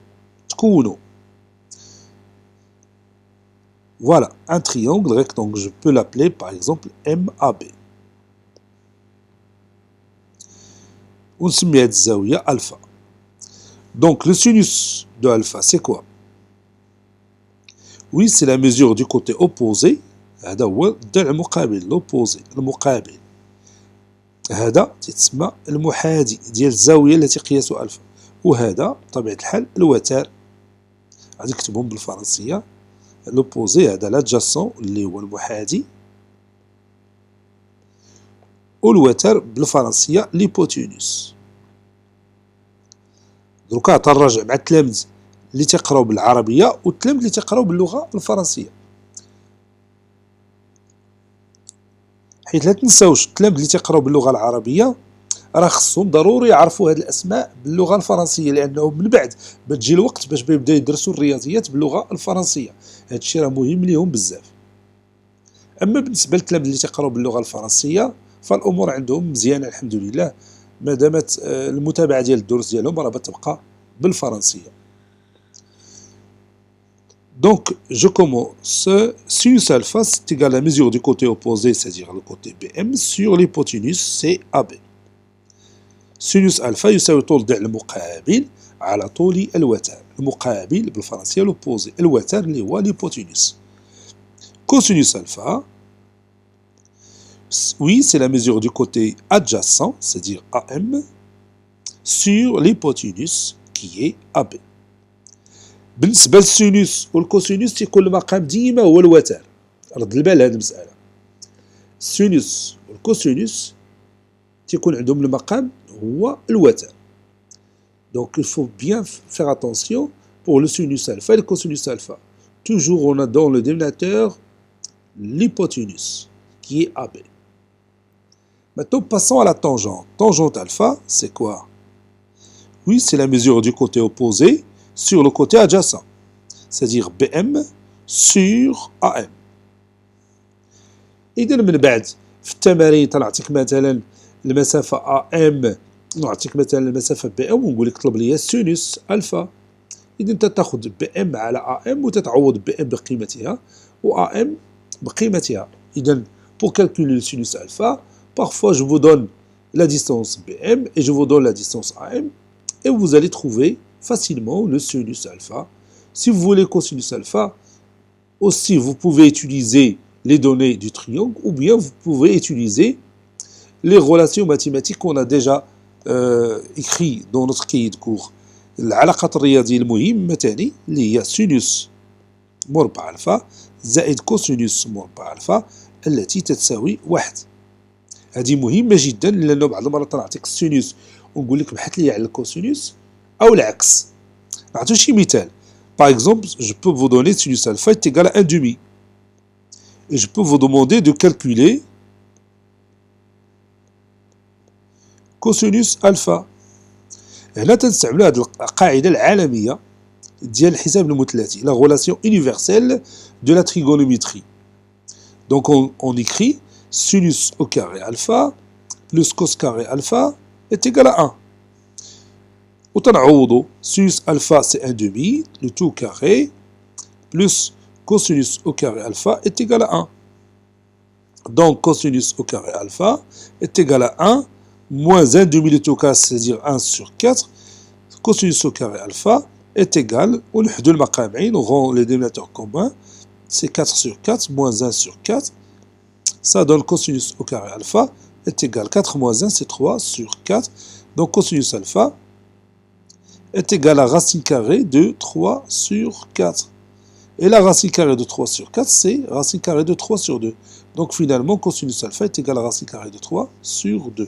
تكونو. Voilà, un triangle rectangle. Je peux l'appeler par exemple MAB. ونسمي هاد الزاوية ألفا. Donc le sinus de alpha, c'est quoi? Oui, c'est la mesure du côté opposé. هذا هو الضلع المقابل، l'opposé، المقابل. هذا تسمى المحاذي ديال الزاوية التي قياسها ألفا. وهذا بطبيعة الحال الوتر. غادي نكتبهم بالفرنسية. l'opposé هذا l'adjacent اللي هو المحاذي. والوتر بالفرنسية l'hypoténuse. دروكا تنراجع مع التلاميذ اللي تيقراو بالعربية والتلاميذ اللي تيقراو باللغة الفرنسية. حيت لا تنساوش التلاميذ اللي تيقراو باللغة العربية راه خصهم ضروري يعرفوا هاد الأسماء باللغة الفرنسية لأنه من بعد بتجي الوقت باش يبداو يدرسوا الرياضيات باللغة الفرنسية. هادشي راه مهم ليهم بزاف. أما بالنسبة للتلاميذ اللي تيقراو باللغة الفرنسية فالأمور عندهم مزيانة الحمد لله ما دامت المتابعة ديال الدروس ديالهم راه بتبقى بالفرنسية. Donc, je commence. Sinus alpha, c'est égal à la mesure du côté opposé, c'est-à-dire le côté BM, sur l'hypoténuse CAB. Sinus alpha يساوي طول ضلع المقابل على طول الوتر. المقابل بالفرنسية l'opposé. الوتر اللي هو l'hypoténuse. Cosinus alpha, oui, c'est la mesure du côté adjacent, c'est-à-dire AM, sur l'hypoténuse qui est AB. بالنسبة للسينوس والكوسينوس تيكون المقام ديما هو الوتر. رد البال هذه المسألة. السينوس والكوسينوس تيكون عندهم المقام هو الوتر. Donc il faut bien faire attention pour le sinus alpha et le cosinus alpha. Toujours on a dans le dénominateur l'hypoténuse qui est AB. Maintenant passons à la tangente. Tangente alpha, c'est quoi? Oui, c'est la mesure du côté opposé sur le côté adjacent, c'est-à-dire BM sur AM. إذا من بعد في التمارين تنعطيك مثلا المسافة AM نعطيك مثلا المسافة BM ونقول لك طلب لي السينوس ألفا. إذا أنت تاخذ BM على AM وتتعوض BM بقيمتها و AM بقيمتها. إذا pour calculer le sinus alpha, parfois je vous donne la distance BM et je vous donne la distance AM et vous allez trouver facilement le sinus alpha. Si vous voulez cosinus alpha, aussi vous pouvez utiliser les données du triangle ou bien vous pouvez utiliser les relations mathématiques qu'on a déjà écrit dans notre cahier de cours. العلاقات الرياضية المهمة تاني اللي هي سينوس مربع ألفا زائد كوسينوس مربع ألفا التي تتساوي 1. هذه مهمة جدا لأنه بعض المرات نعطيك السينوس ونقول لك بحث لي على الكوسينوس أو العكس. نعطيو شي مثال. Par exemple, je peux vous donner sinus alpha est égal à 1 demi. et je peux vous demander de calculer cosinus alpha. هنا تنستعملوا هذه القاعدة العالمية ديال الحساب المثلثي, la relation universelle de la trigonométrie. Donc on écrit sinus au carré alpha plus cos carré alpha est égal à 1. وتنعوضوا sinus alpha c'est 1 demi, le tout carré, plus cosinus au carré alpha est égal à 1. Donc cosinus au carré alpha est égal à 1 moins 1 demi le tout carré, c'est-à-dire 1 sur 4. Cosinus au carré alpha est égal, on le maqam'in, on rend les dénominateurs communs, c'est 4 sur 4 moins 1 sur 4. Ça donne cosinus au carré alpha est égal 4 moins 1, c'est 3 sur 4. Donc cosinus alpha est égal à racine carrée de 3 sur 4. Et la racine carrée de 3 sur 4, c'est racine carrée de 3 sur 2. Donc finalement, cosinus alpha est égal à racine carrée de 3 sur 2.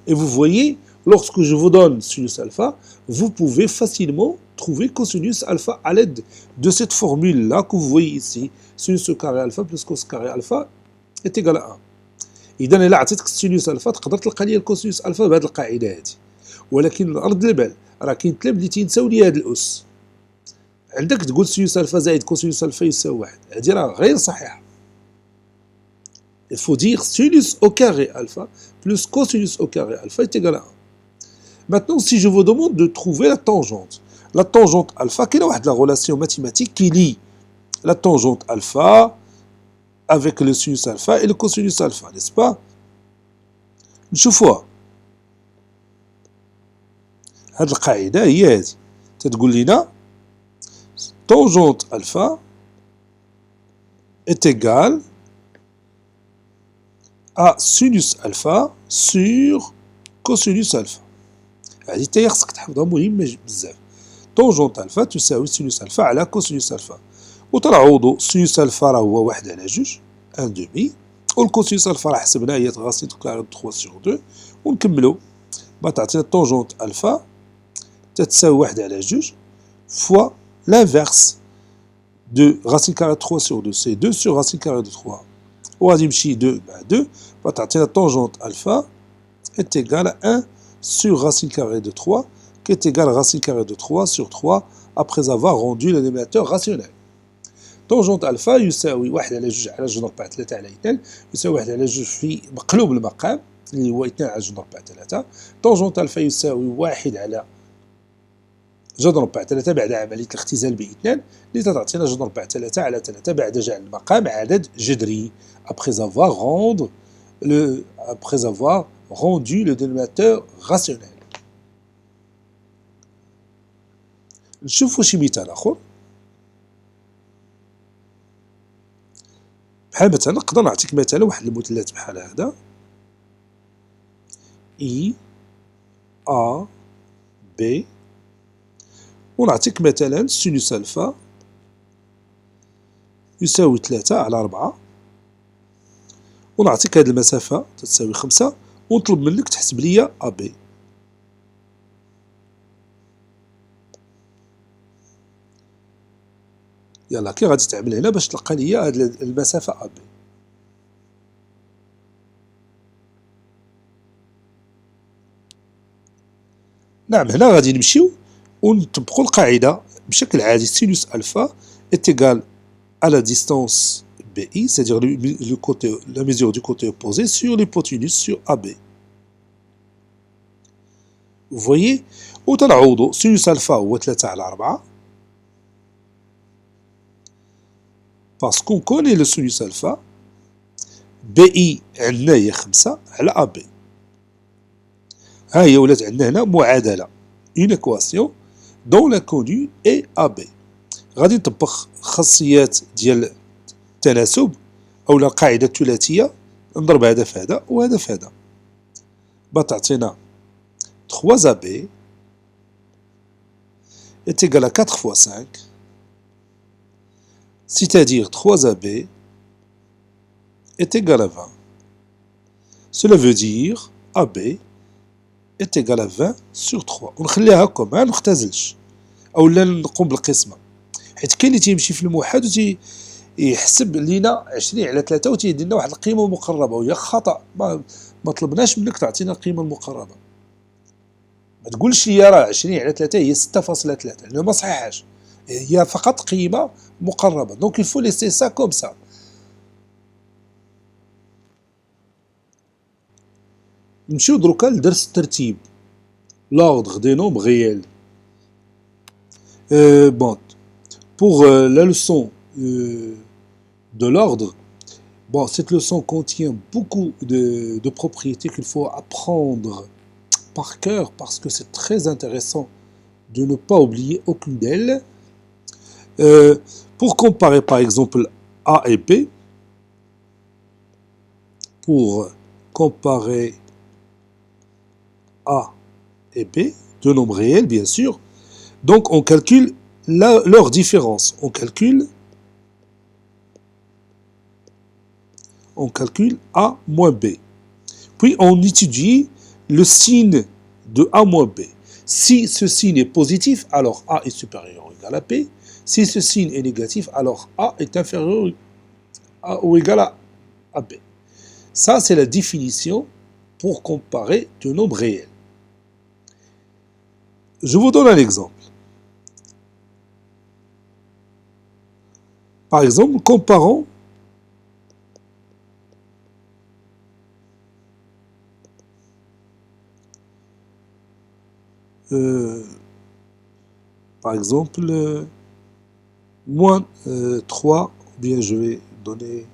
Et vous voyez, lorsque je vous donne sinus alpha, vous pouvez facilement trouver cosinus alpha à l'aide de cette formule-là que vous voyez ici. Sinus au carré alpha plus cos carré alpha est égal à 1. إذا إلا عطيتك السينوس ألفا تقدر تلقى لي الكوسينوس ألفا بهذه القاعدة هذه. ولكن الأرض البال راه كاين ثلاث اللي تينساو لي هذا الأس. عندك تقول سينوس ألفا زائد كوسينوس ألفا يساوي 1. هذه راه غير صحيحة. Il faut dire sinus au carré alpha plus cosinus au carré alpha est égal à 1. Maintenant, si je vous demande de trouver la tangente alpha, quelle est la relation mathématique qui lie la tangente alpha avec le sinus alpha et le cosinus alpha, n'est-ce pas? نشوفوها. هذه القاعدة هي هذه. تتقول لنا tangente alpha est égale à sinus alpha sur cosinus alpha. هذه حتى خصك تحفظها, مهمة بزاف. tangente alpha تساوي sinus alpha على cosinus alpha. وتنعوضوا sinus alpha راه هو 1 على 2 1 demi, والكوسينوس الفا راه حسبناه هي راسين كاري 3 sur 2, ونكملوا تعطينا tangente alpha تتساوي 1 على 2 fois l'inverse de racine carrée de 3 sur 2, c'est 2 sur racine carrée de 3. وغادي يمشي 2 مع 2, تعطينا tangente alpha est égal à 1 sur racine carrée de 3 qui est égal à racine carrée de 3 sur 3 après avoir rendu le dénominateur rationnel. tangente alpha يساوي 1 على 2 على جذر 4 3 على 2 يساوي 1 على 2 في مقلوب المقام اللي هو 2 على جذر 4 3. tangente alpha يساوي 1 على جذر 4 3 بعد عملية الاختزال ب 2 اللي تعطينا جذر 4 3 على 3 بعد جعل المقام عدد جذري après avoir rendu le dénominateur rationnel. نشوفوا شي مثال آخر. بحال مثلا نقدر نعطيك مثلا واحد المثلث بحال هذا I A B, ونعطيك مثلا سينوس الفا يساوي 3 على 4, ونعطيك هذه المسافة تساوي 5, ونطلب منك تحسب لي A B. يلا كي غادي تعمل هنا باش تلقى لي هذه المسافة A B. نعم هنا غادي نمشيو ونطبقوا القاعدة بشكل عادي. سينوس ألفا est égal à la distance BI, c'est-à-dire la mesure du côté opposé sur l'hypoténuse sur AB. Vous voyez, وتنعوضوا سينوس ألفا هو 3 على 4 parce qu'on connaît le sinus alpha. BI عندنا هي 5 على AB. ها هي ولات عندنا هنا معادلة une équation dont l'inconnu est AB. غادي نطبق خاصيات ديال التناسب أو القاعدة الثلاثية، نضرب هذا في هذا وهذا في هذا، تعطينا 3AB est égal à 4 fois 5, c'est-à-dire 3AB est égal à 20. Cela veut dire AB est égal à 20 sur 3. ونخليها هكا ما نختزلش أو لا نقوم بالقسمة، حيت كاين اللي تيمشي في الموحد يحسب لينا 20 على 3 وتيدير لنا واحد القيمة مقربة، وهي خطأ. ما طلبناش منك تعطينا القيمة المقربة. ما تقولش لي راه 20 على 3 هي 6.3 لأنه ما صحيحاش، هي فقط قيمة مقربة. دونك الفو ليسي سا كوم سا. نمشيو دروكا لدرس الترتيب. L'ordre des nombres réels. Bon, pour la leçon de l'ordre, bon, cette leçon contient beaucoup de propriétés qu'il faut apprendre par cœur parce que c'est très intéressant de ne pas oublier aucune d'elles. Pour comparer par exemple A et B, pour comparer A et B, deux nombres réels bien sûr, donc on calcule leur différence. On calcule A moins B. Puis on étudie le signe de A moins B. Si ce signe est positif, alors A est supérieur ou égal à B. Si ce signe est négatif, alors A est inférieur ou égal à B. Ça, c'est la définition pour comparer deux nombres réels. Je vous donne un exemple. Par exemple, comparons par exemple moins 3, ou bien je vais donner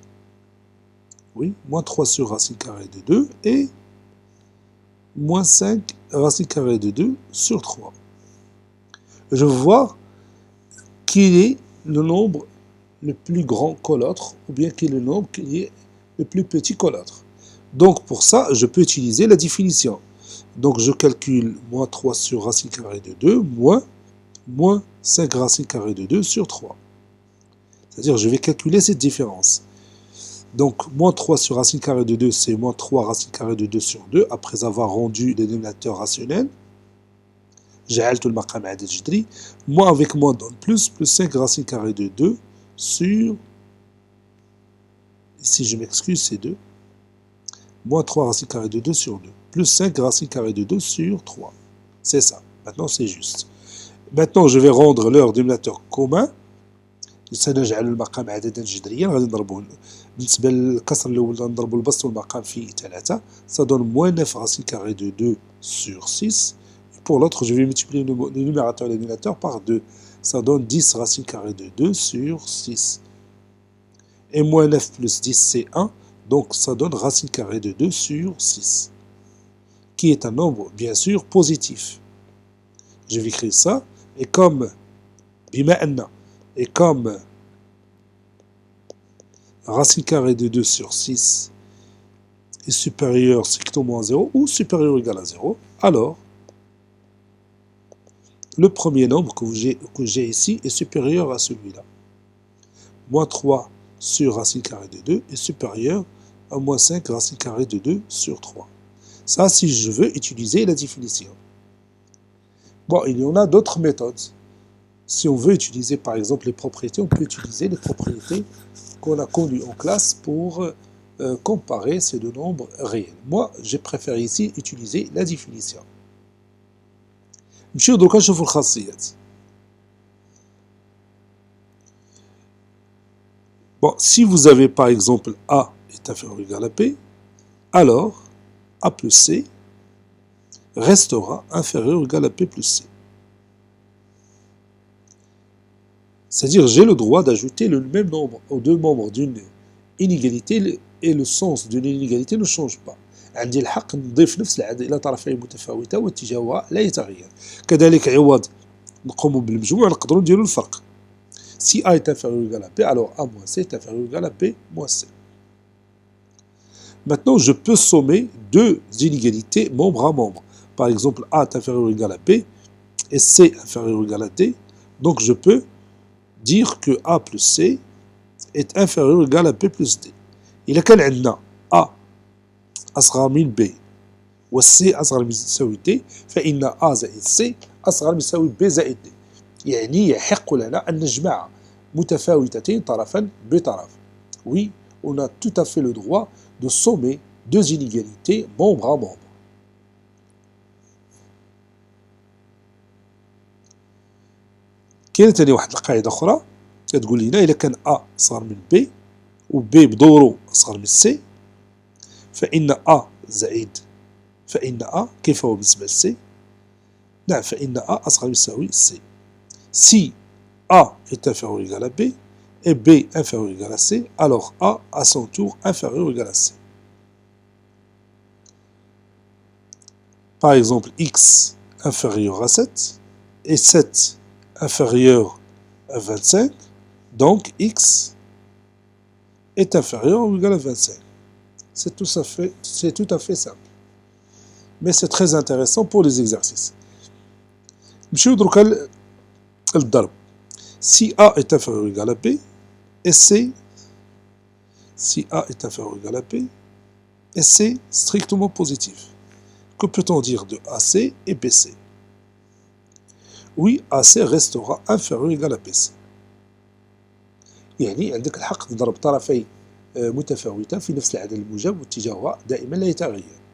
moins 3 sur racine carrée de 2 et moins 5 racine carrée de 2 sur 3. Je veux voir quel est le nombre le plus grand que l'autre, ou bien quel est le nombre qui est le plus petit que l'autre. Donc pour ça, je peux utiliser la définition. Donc je calcule moins 3 sur racine carrée de 2 moins 5 racine carrée de 2 sur 3. C'est-à-dire je vais calculer cette différence. Donc moins 3 sur racine carrée de 2, c'est moins 3 racine carrée de 2 sur 2, après avoir rendu les dénominateurs rationnels. جعلت المقام عدد جذري. Moins avec moins donne plus 5 racine carrée de 2 sur, ici je m'excuse, c'est 2, moins 3 racine carrée de 2 sur 2, plus 5 racine carrée de 2 sur 3. C'est ça. Maintenant, c'est juste. Maintenant, je vais rendre leur dénominateur commun. سنجعل المقام عددا جذريا. غادي نضربوا بالنسبة للكسر الأول نضربوا البسط والمقام في 3. Ça donne moins 9 racine carrée de 2 sur 6. Et pour l'autre, je vais multiplier le numérateur et le dénominateur par 2. Ça donne 10 racine carrée de 2 sur 6. Et moins 9 plus 10, c'est 1. Donc, ça donne racine carrée de 2 sur 6. Qui est un nombre, bien sûr, positif. Je vais écrire ça. Et comme racine carrée de 2 sur 6 est supérieur strictement à 0 ou supérieur ou égal à 0, alors le premier nombre que j'ai ici est supérieur à celui-là. Moins 3 sur racine carrée de 2 est supérieur à moins 5 racine carrée de 2 sur 3. Ça, si je veux utiliser la définition. Bon, il y en a d'autres méthodes. Si on veut utiliser par exemple les propriétés, on peut utiliser les propriétés qu'on a connues en classe pour comparer ces deux nombres réels. Moi, j'ai préféré ici utiliser la définition. نمشيو دوكا نشوفو الخاصيات. Bon, si vous avez par exemple A est inférieur ou égal à B, alors A plus C restera inférieur ou égal à B plus C. C'est-à-dire, j'ai le droit d'ajouter le même nombre aux deux membres d'une inégalité et le sens d'une inégalité ne change pas. عندي الحق نضيف نفس العدد إلى طرفين متفاوتة واتجاهها لا يتغير. كذلك عوض نقوم بالمجموع نقدروا نديروا الفرق. Si A est inférieur ou égal à B, alors A moins C est inférieur ou égal à B moins C. Maintenant, je peux sommer deux inégalités membre à membre. Par exemple, A est inférieur ou égal à B et C inférieur ou égal à D. Donc, je peux dire que A plus C est inférieur ou égal à B plus D. إذا كان عندنا A أصغر من B و C أصغر من يساوي D فإن A زائد C أصغر من يساوي B زائد D. يعني يحق لنا أن نجمع متفاوتتين طرفا بطرف. Oui, on a tout à fait le droit de sommer deux inégalités membre à membre. كاين تاني واحد القاعدة أخرى كتقول لنا إلا كان A أصغر من B و B بدورو أصغر من C فإن A زائد فإن A كيف هو بالنسبة ل C؟ نعم فإن A أصغر يساوي C. Si A est inférieur ou égal à B et B inférieur ou égal à C, alors A à son tour inférieur ou égal à C. Par exemple, X inférieur à 7 et 7 inférieur à 25, donc X est inférieur ou égal à 25. C'est tout à fait simple. Mais c'est très intéressant pour les exercices. نمشيو دروكا للضرب. Si A est inférieur ou égal à B et C, si A est inférieur ou égal à B et C strictement positif. Que peut-on dire de AC et BC? Oui, AC restera inférieur ou égal à BC. يعني عندك الحق تضرب طرفي متفاوتة في نفس العدد الموجب واتجاهها دائما لا يتغير.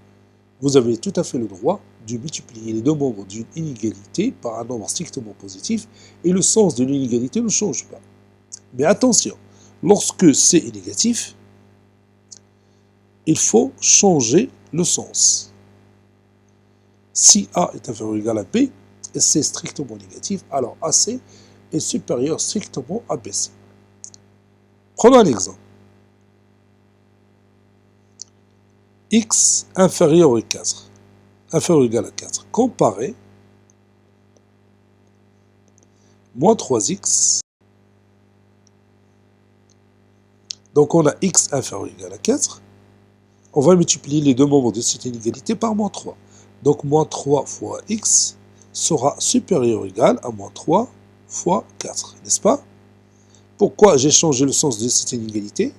Vous avez tout à fait le droit de multiplier les deux membres d'une inégalité par un nombre strictement positif et le sens de l'inégalité ne change pas. Mais attention, lorsque C est négatif, il faut changer le sens. Si A est inférieur ou égal à B et C est strictement négatif, alors AC est supérieur strictement à BC. Prenons un exemple. X inférieur à 4, inférieur ou égal à 4, comparé moins 3x. Donc on a x inférieur ou égal à 4. On va multiplier les deux membres de cette inégalité par moins 3. Donc moins 3 fois x sera supérieur ou égal à moins 3 fois 4, n'est-ce pas? Pourquoi j'ai changé le sens de cette inégalité?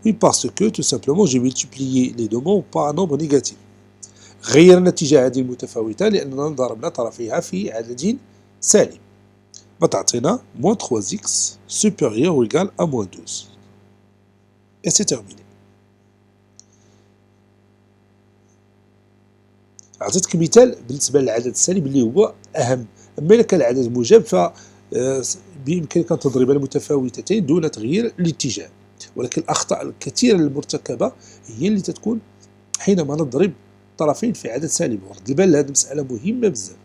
Oui, parce que tout simplement j'ai multiplié les deux membres par un nombre négatif. غيرنا اتجاه هذه المتفاوتة لأننا ضربنا طرفيها في عدد سالب. بتعطينا moins 3x supérieur ou égal à moins 12. Et c'est terminé. أعطيتك مثال بالنسبة للعدد السالب اللي هو أهم. أما إذا كان العدد موجب فبإمكانك أن تضرب المتفاوتتين دون تغيير الاتجاه. ولكن الأخطاء الكثيرة المرتكبة هي اللي تكون حينما نضرب طرفين في عدد سالب. ورد البال هذه مسألة مهمة بزاف.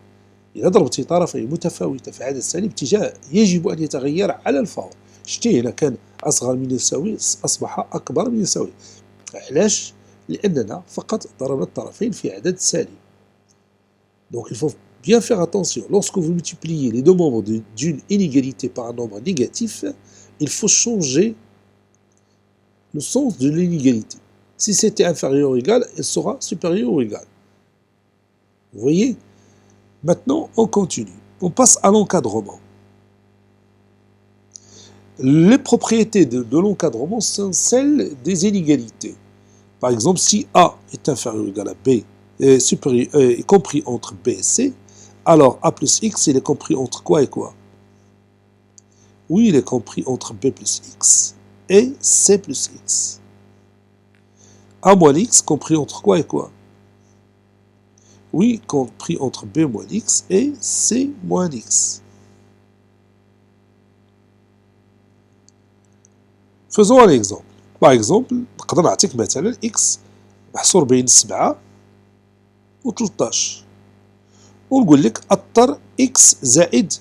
إذا ضربتي طرفين متفاوتة في عدد سالب اتجاه يجب أن يتغير على الفور. شتي هنا كان أصغر من يساوي أصبح أكبر من يساوي. علاش؟ لأننا فقط ضربنا الطرفين في عدد سالب. Donc il faut bien faire attention. Lorsque vous multipliez les deux membres d'une inégalité par un nombre négatif, il faut changer le sens de l'inégalité. Si c'était inférieur ou égal, elle sera supérieure ou égal. Vous voyez? Maintenant, on continue. On passe à l'encadrement. Les propriétés de l'encadrement sont celles des inégalités. Par exemple, si A est inférieur ou égal à B, est compris entre B et C, alors A plus X, il est compris entre quoi et quoi? Oui, il est compris entre B plus X et C plus X. A moins X compris entre quoi et quoi? Oui, compris entre B moins X et C moins X. Faisons un exemple. Par exemple, نقدر نعطيك مثلا X محصور بين 7 و 13 ونقول لك أطر X زائد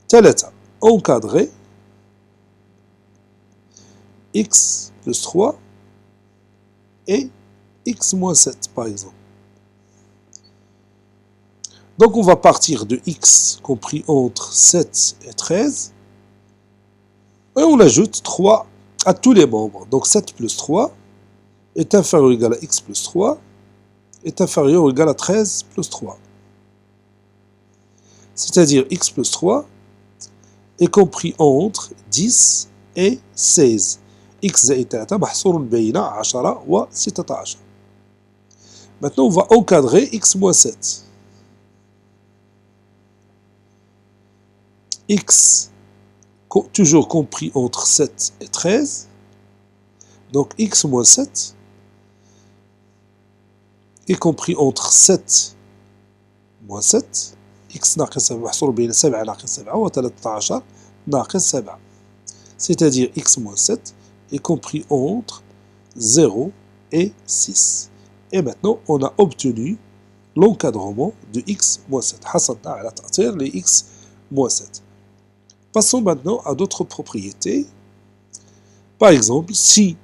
3 encadré X plus 3 et X moins 7 par exemple. Donc on va partir de X compris entre 7 et 13 et on ajoute 3 à tous les membres. Donc 7 plus 3 est inférieur ou égal à X plus 3 est inférieur ou égal à 13 plus 3. C'est-à-dire X plus 3 est compris entre 10 et 16. X زائد 3 محصور بين 10 و 16. Maintenant on va encadrer X moins 7. X toujours compris entre 7 et 13. Donc x moins 7 est compris entre 7 moins 7. x ناقص 7 محصور بين 7 ناقص 7 و 13 ناقص 7. C'est-à-dire x moins 7 est compris entre 0 et 6. Et maintenant, on a obtenu l'encadrement de x moins 7. حصلنا على تأطير les x moins 7. Passons maintenant à d'autres propriétés. Par exemple, si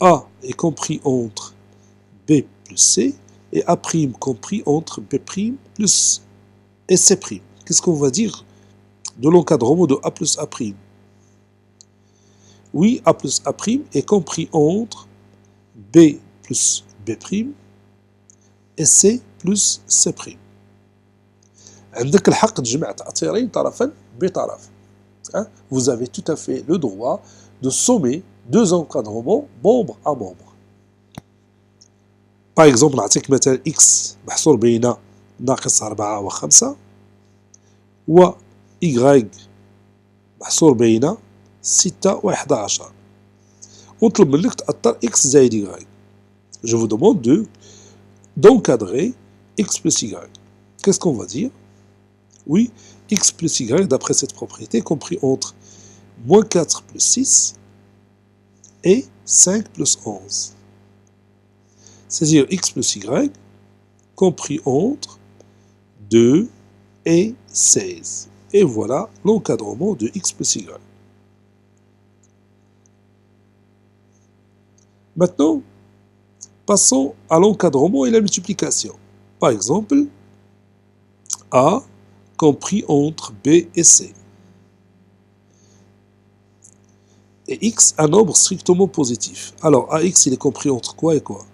A est compris entre B plus C et A' compris entre B' plus et C'. Qu'est-ce qu'on va dire de l'encadrement de A plus A'? Oui, A plus A' est compris entre B plus B' et C plus C'. عندك الحق تجمع تأطيرين طرفا بطرف. Vous avez tout à fait le droit de sommer deux encadrements membre à membre. Par exemple, نعطيك مثلا x محصور بين ناقص 4 و 5 و y محصور بين 6 و 11. ونطلب منك تأطر x زائد y. Je vous demande d'encadrer x plus y. Qu'est-ce qu'on va dire? Oui, x plus y, d'après cette propriété, compris entre moins 4 plus 6 et 5 plus 11. C'est-à-dire x plus y, compris entre 2 et 16. Et voilà l'encadrement de x plus y. Maintenant, passons à l'encadrement et la multiplication. Par exemple, A compris entre B et C. Et x, un nombre strictement positif. Alors, AX, il est compris entre quoi et quoi?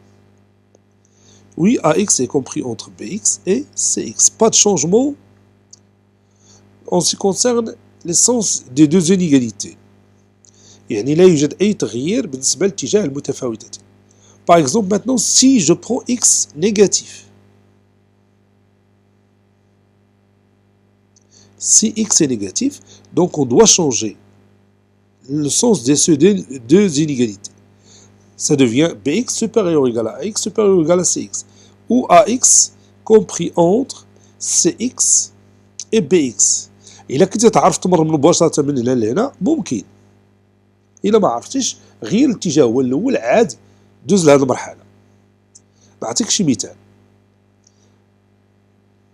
Oui, AX est compris entre BX et CX. Pas de changement en ce qui concerne l'essence des deux inégalités. يعني لا يوجد أي تغيير بالنسبة لاتجاه المتفاوتتين. Par exemple, maintenant, si je prends x négatif, si x est négatif, donc on doit changer le sens de ces deux inégalités. Ça devient bx supérieur ou égal à ax supérieur ou égal à cx, ou ax compris entre cx et bx. إلا كنت تعرف تمر مباشرة من هنا لهنا ممكن. إلا ما عرفتش غير الاتجاه هو الأول عاد دوز لهذه المرحلة. نعطيك شي مثال.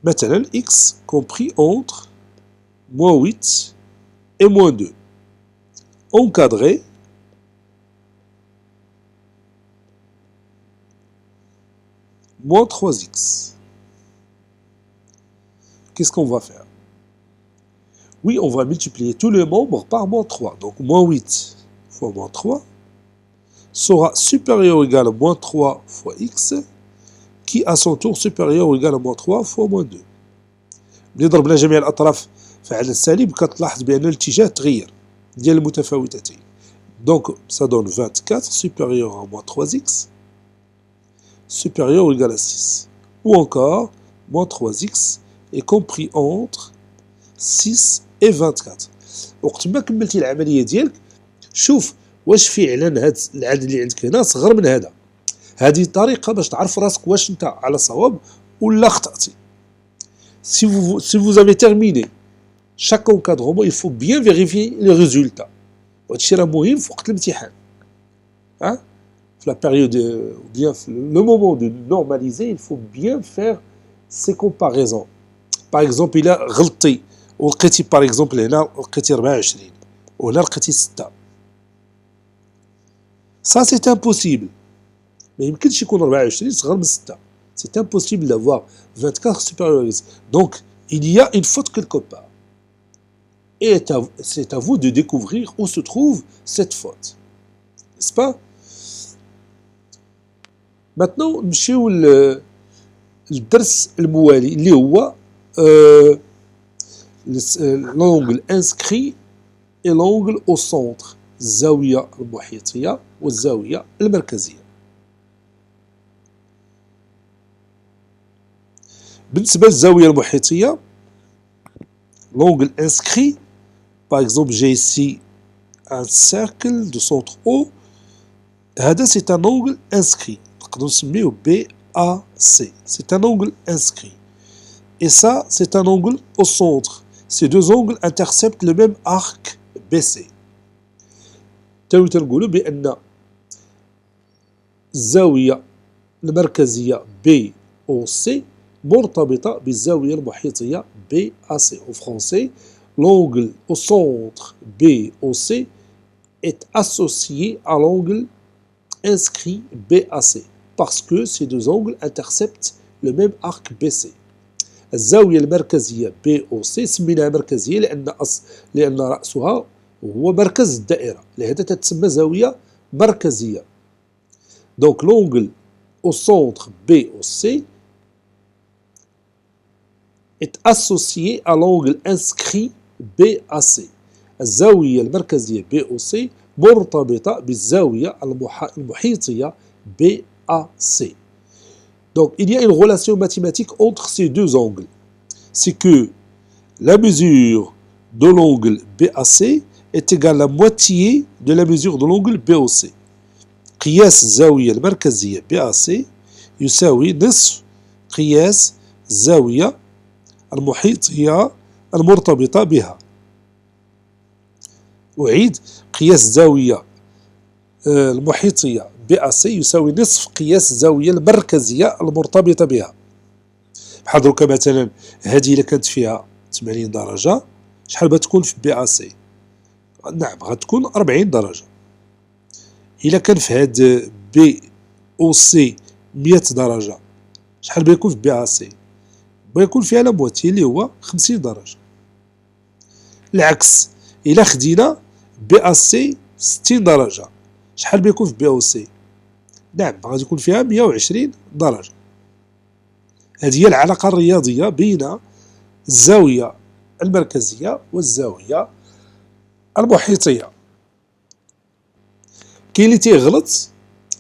مثلا x compris entre moins 8 et moins 2. Encadré moins 3x. Qu'est-ce qu'on va faire? Oui, on va multiplier tous les membres par moins 3. Donc moins 8 fois moins 3 sera supérieur ou égal à moins 3 fois x, qui à son tour supérieur ou égal à moins 3 fois moins 2. ملي ضربنا جميع الأطراف في عدد سالب كتلاحظ بأن الاتجاه تغير ديال المتفاوتتين. Donc ça donne 24 supérieur à moins 3x supérieur ou égal à 6. Ou encore moins 3x est compris entre 6 et 24. وقت ما كملتي العملية ديالك شوف واش فعلا هاد العدد اللي عندك هنا صغر من هذا. هذه طريقة باش تعرف راسك واش انت على صواب ولا خطأتي. Si vous avez terminé chaque encadrement, il faut bien vérifier les résultats. وهادشي راه مهم في وقت الامتحان. في la période ou bien le moment de normaliser, il faut bien faire ces comparaisons. Par exemple, إلا غلطتي ولقيتي par exemple هنا لقيتي 24 وهنا لقيتي 6. Ça c'est impossible. ما يمكنش يكون 24 صغر من 6. C'est impossible d'avoir 24 supérieur à x. Donc, il y a une faute quelque part. Et c'est à vous de découvrir où se trouve cette faute. N'est-ce pas? Maintenant, نمشيو للدرس الموالي اللي هو l'angle inscrit et l'angle au centre. الزاوية المحيطية والزاوية المركزية. بالنسبة للزاوية المحيطية l'angle inscrit Par exemple, j'ai ici un cercle de centre O. C'est un angle inscrit. BAC. C'est un angle inscrit. Et ça, c'est un angle au centre. Ces deux angles interceptent le même arc BC. تنقولوا بأن الزاوية المركزية BOC مرتبطة بالزاوية المحيطية BAC. En français, l'angle au centre BOC est associé à l'angle inscrit BAC parce que ces deux angles interceptent le même arc BC. الزاوية المركزية BOC سميناها مركزية لأن رأسها هو مركز الدائرة، لهذا تتسمى زاوية مركزية. Donc l'angle au centre BOC est associé à l'angle inscrit BAC. الزاوية المركزية BOC مرتبطة بالزاوية المحيطية BAC. Donc il y a une relation mathématique entre ces deux angles. C'est que la mesure de l'angle BAC est égale à la moitié de la mesure de l'angle BOC. قياس الزاوية المركزية BAC يساوي نصف قياس الزاوية المحيطية المرتبطة بها. أعيد، قياس الزاوية المحيطية BAC يساوي نصف قياس الزاوية المركزية المرتبطة بها. بحال دروكا مثلا هذه إلا كانت فيها 80 درجة، شحال بتكون في BAC؟ نعم غتكون 40 درجة. إلا كان في هاد BOC 100 درجة، شحال بيكون في BAC؟ بيكون فيها لا موتي اللي هو 50 درجة. العكس، إلا خدينا BAC 60 درجة، شحال بيكون في BOC؟ نعم غادي يكون فيها 120 درجة. هذه هي العلاقة الرياضية بين الزاوية المركزية والزاوية المحيطية. كاين اللي تيغلط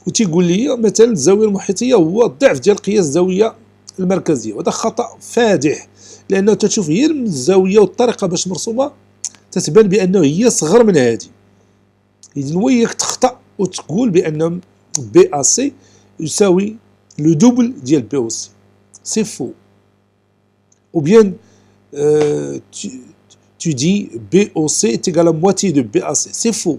وتيقول لي مثلا الزاوية المحيطية هو الضعف ديال قياس الزاوية المركزية، وهذا خطأ فادح، لأنه تشوف غير من الزاوية والطريقة باش مرسومة تتبان بأنه هي صغر من هذه. إذن وياك تخطأ وتقول بأن BAC يساوي لو دوبل ديال BOC. C'est faux. Ou bien tu dis BOC est égal à moitié de BAC. C'est faux.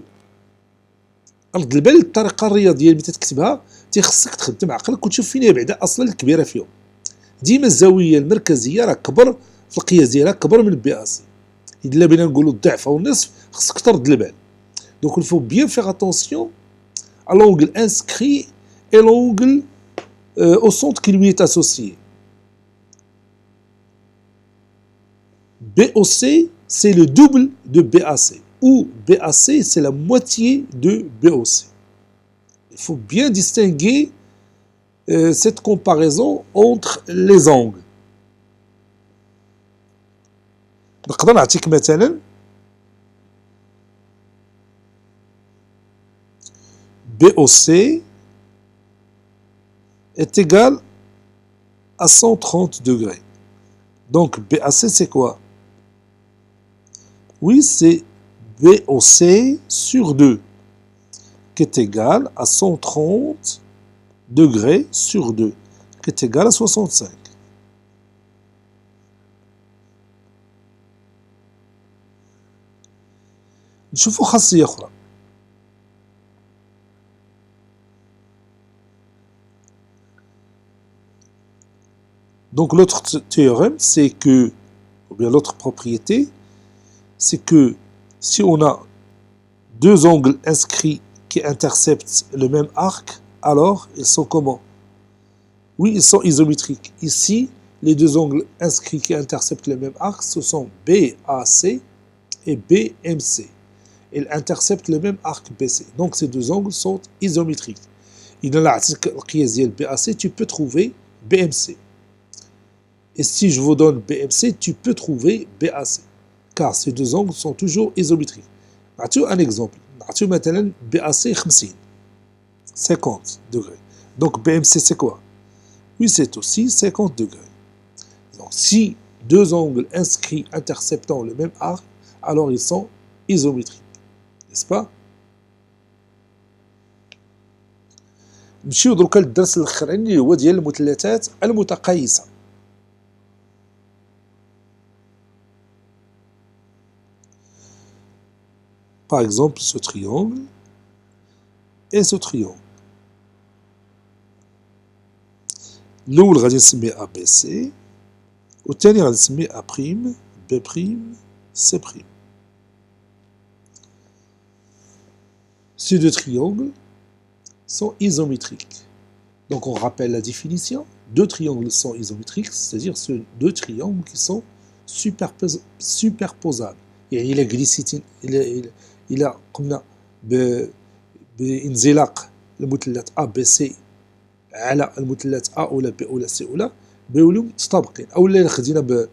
رد البال الطريقة الرياضية اللي تكتبها تيخصك تخدم عقلك وتشوف فين هي بعدا أصلا الكبيرة فيهم. ديما الزاوية المركزية راه كبر في القياس ديالها كبر من BAC. إلا بغينا نقولوا الضعف أو النصف خصك ترد البال. Donc il faut bien faire attention à l'angle inscrit et l'angle au centre qui lui est associé. BOC, c'est le double de BAC, ou BAC, c'est la moitié de BOC. Il faut bien distinguer cette comparaison entre les angles. نقدر نعطيك مثلا BOC est égal à 130 degrés. Donc BAC c'est quoi? Oui, c'est BOC sur 2 qui est égal à 130 degrés sur 2 qui est égal à 65. نشوفوا خاصية أخرى. Donc l'autre théorème, c'est que, ou bien l'autre propriété, c'est que si on a deux angles inscrits qui interceptent le même arc, alors ils sont comment? Oui, ils sont isométriques. Ici, les deux angles inscrits qui interceptent le même arc, ce sont BAC et BMC. Ils interceptent le même arc BC. Donc ces deux angles sont isométriques. Et dans l'article BAC, tu peux trouver BMC. Et si je vous donne BMC, tu peux trouver BAC. Car ces deux angles sont toujours isométriques. نعطيو un exemple. نعطيو مثلا BAC 50 degrés. Donc BMC c'est quoi? Oui, c'est aussi 50 degrés. Donc si deux angles inscrits interceptant le même arc, alors ils sont isométriques, n'est-ce pas? نمشيو دروكا للدرس الاخراني اللي هو ديال المثلثات المتقايسة. Par exemple ce triangle et ce triangle. الأول غادي نسميه ABC والثاني غادي نسميه A', B', C'. Ces deux triangles sont isométriques. Donc on rappelle la définition. Deux triangles sont isométriques, c'est-à-dire ce deux triangles qui sont superposables. يعني إلا جلستي إلا قمنا بانزلاق المثلث A B C على المثلث A أولى B أولى C أولى بيوليو متطابقين، أو إلا خدينا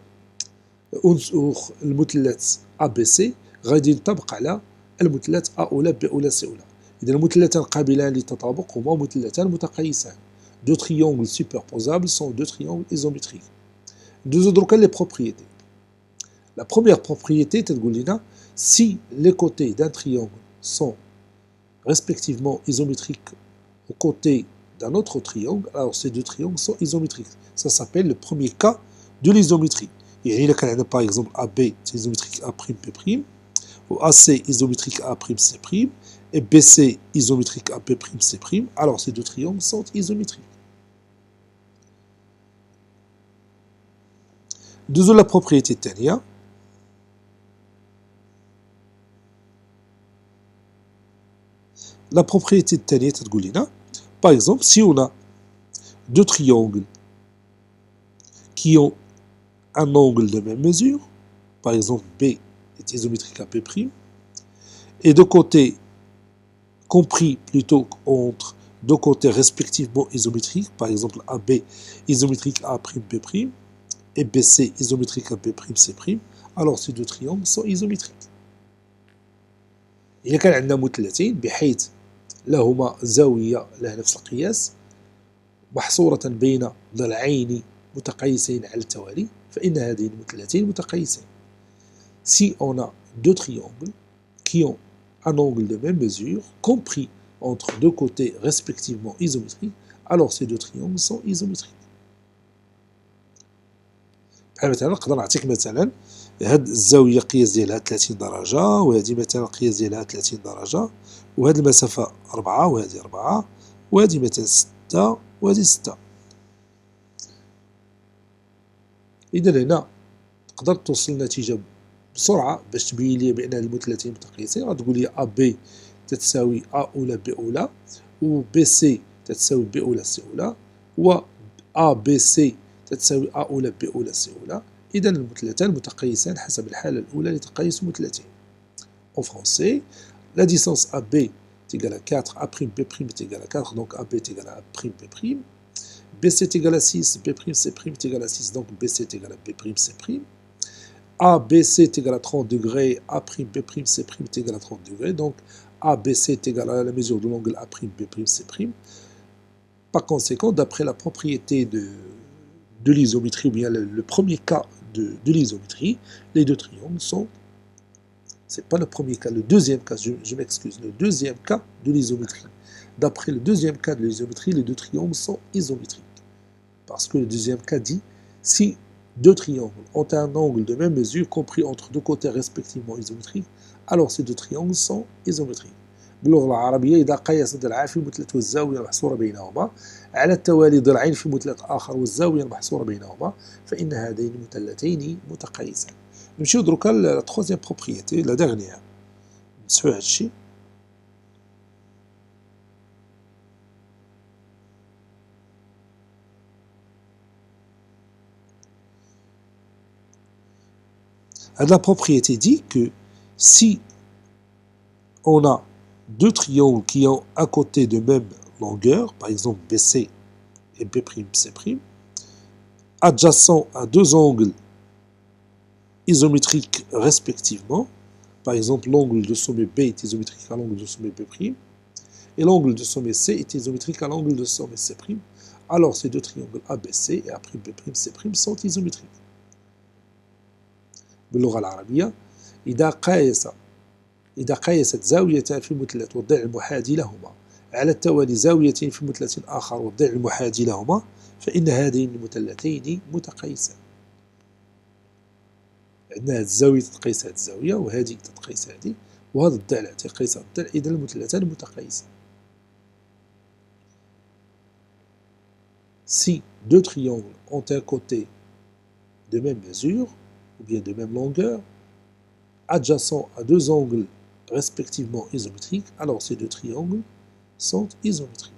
المثلث A B C غادي ينطبق على المثلث A أولى B أولى C أولى. إذا المثلثان قابلان للتطابق هما مثلثان متقايسان. Deux triangles superposables sont deux triangles isométriques. ندوزو دروكا لي بروبريتي. La première propriété تقول لنا si les côtés d'un triangle sont respectivement isométriques aux côtés d'un autre triangle, alors ces deux triangles sont isométriques. Ça s'appelle le premier cas de l'isométrie. يعني إلا كان عندنا par exemple AB c'est isométrique A', B', ou AC isométrique A', C', et BC isométrique A', C', alors ces deux triangles sont isométriques. Deuxième la propriété الثانية. La propriété الثانية تقول لنا par exemple si on a deux triangles qui ont un angle de même mesure, par exemple B est isométrique à B', et deux côtés compris plutôt entre deux côtés respectivement isométriques, par exemple AB isométrique A', B', et BC isométrique à B', C', alors ces deux triangles sont isométriques. إذا كان عندنا مثلثين بحيث لهما زاوية لها نفس القياس محصورة بين ضلعين متقايسين على التوالي فإن هذين المثلثين متقايسين. Si on a deux triangles qui ont un angle de même mesure compris entre deux côtés respectivement isométriques, alors ces deux triangles sont isométriques. بحال مثلا نقدر نعطيك مثلا هاد الزاوية القياس ديالها 30 درجة، وهذه مثلا القياس ديالها 30 درجة، وهاد المسافة 4 وهذه 4 وهذه مثلا 6 وهذه 6. إذا هنا تقدر توصل لنتيجة بسرعة باش تبين لي بأن هاد المثلثين متقايسين. غتقول لي A B تتساوي A أولى B أولى، و B C تتساوي B أولى C أولى، و A B C تتساوي A أولى B أولى C أولى. إذا المثلثان متقايسان حسب الحالة الأولى لتقايس مثلثين. En français, la distance AB est égale à 4, A', B' est égal à 4, donc AB est égal à A', B'. BC est égal à 6, B', C' est égal à 6, donc BC est égal à B', C'. ABC est égal à 30 degrés, A', B', C' est égal à 30 degrés, donc ABC est égal à la mesure de l'angle A', B', C'. Par conséquent, d'après la propriété de l'isométrie, ou bien le premier cas de l'isométrie, les deux triangles sont... C'est pas le premier cas, le deuxième cas, je m'excuse, le deuxième cas de l'isométrie. D'après le deuxième cas de l'isométrie, les deux triangles sont isométriques. Parce que le deuxième cas dit, si deux triangles ont un angle de même mesure compris entre deux côtés respectivement isométriques, alors ces deux triangles sont isométriques. باللغة العربية إذا قاس ضلعان في مثلث والزاوية المحصورة بينهما على التوالي ضلعين في مثلث آخر والزاوية المحصورة بينهما فإن هذين المثلثين متقايسان. نمشيو دروكا لا تخوازيام بروبريتي لا ديرنيير نسحو هادشي. La propriété dit que si on a deux triangles qui ont à côté de même longueur, par exemple BC et B', C', adjacents à deux angles isométriques respectivement, par exemple l'angle de sommet B est isométrique à l'angle de sommet B', et l'angle de sommet C est isométrique à l'angle de sommet C', alors ces deux triangles ABC et A', B', C' sont isométriques. باللغة العربية إذا قاس إذا قيست زاويتان في مثلث والضلع المحاذي لهما على التوالي زاويتين في مثلث آخر والضلع المحاذي لهما فإن هذين المثلثين متقيسان. عندنا هذه الزاوية تتقيس هذه الزاوية، وهذه تتقيس هذه، وهذا الضلع تقيس هذا الضلع، إذا المثلثان متقيسان. Si deux triangles ont un côté de même mesure, ou bien de même longueur, adjacents à deux angles respectivement isométriques, alors ces deux triangles sont isométriques.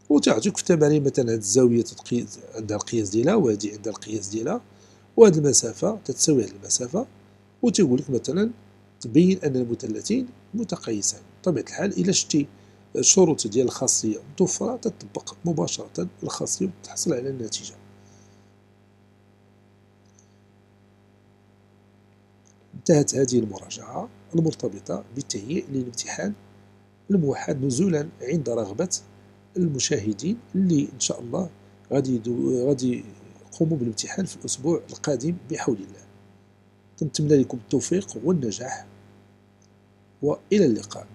وتعطيك في التمارين مثلا هذه الزاوية تتقيس عندها القياس ديالها، وهذه عندها القياس ديالها، وهذه المسافة تتساوي هذه المسافة، وتيقول لك مثلا تبين أن المثلثين متقيسان. بطبيعة الحال إلا شتي الشروط ديال الخاصية متوفرة تطبق مباشرة الخاصية وتحصل على النتيجة. انتهت هذه المراجعة المرتبطة بالتهيئ للامتحان الموحد نزولا عند رغبة المشاهدين اللي إن شاء الله غادي يقوموا بالامتحان في الأسبوع القادم بحول الله. كنتمنى لكم التوفيق والنجاح، وإلى اللقاء.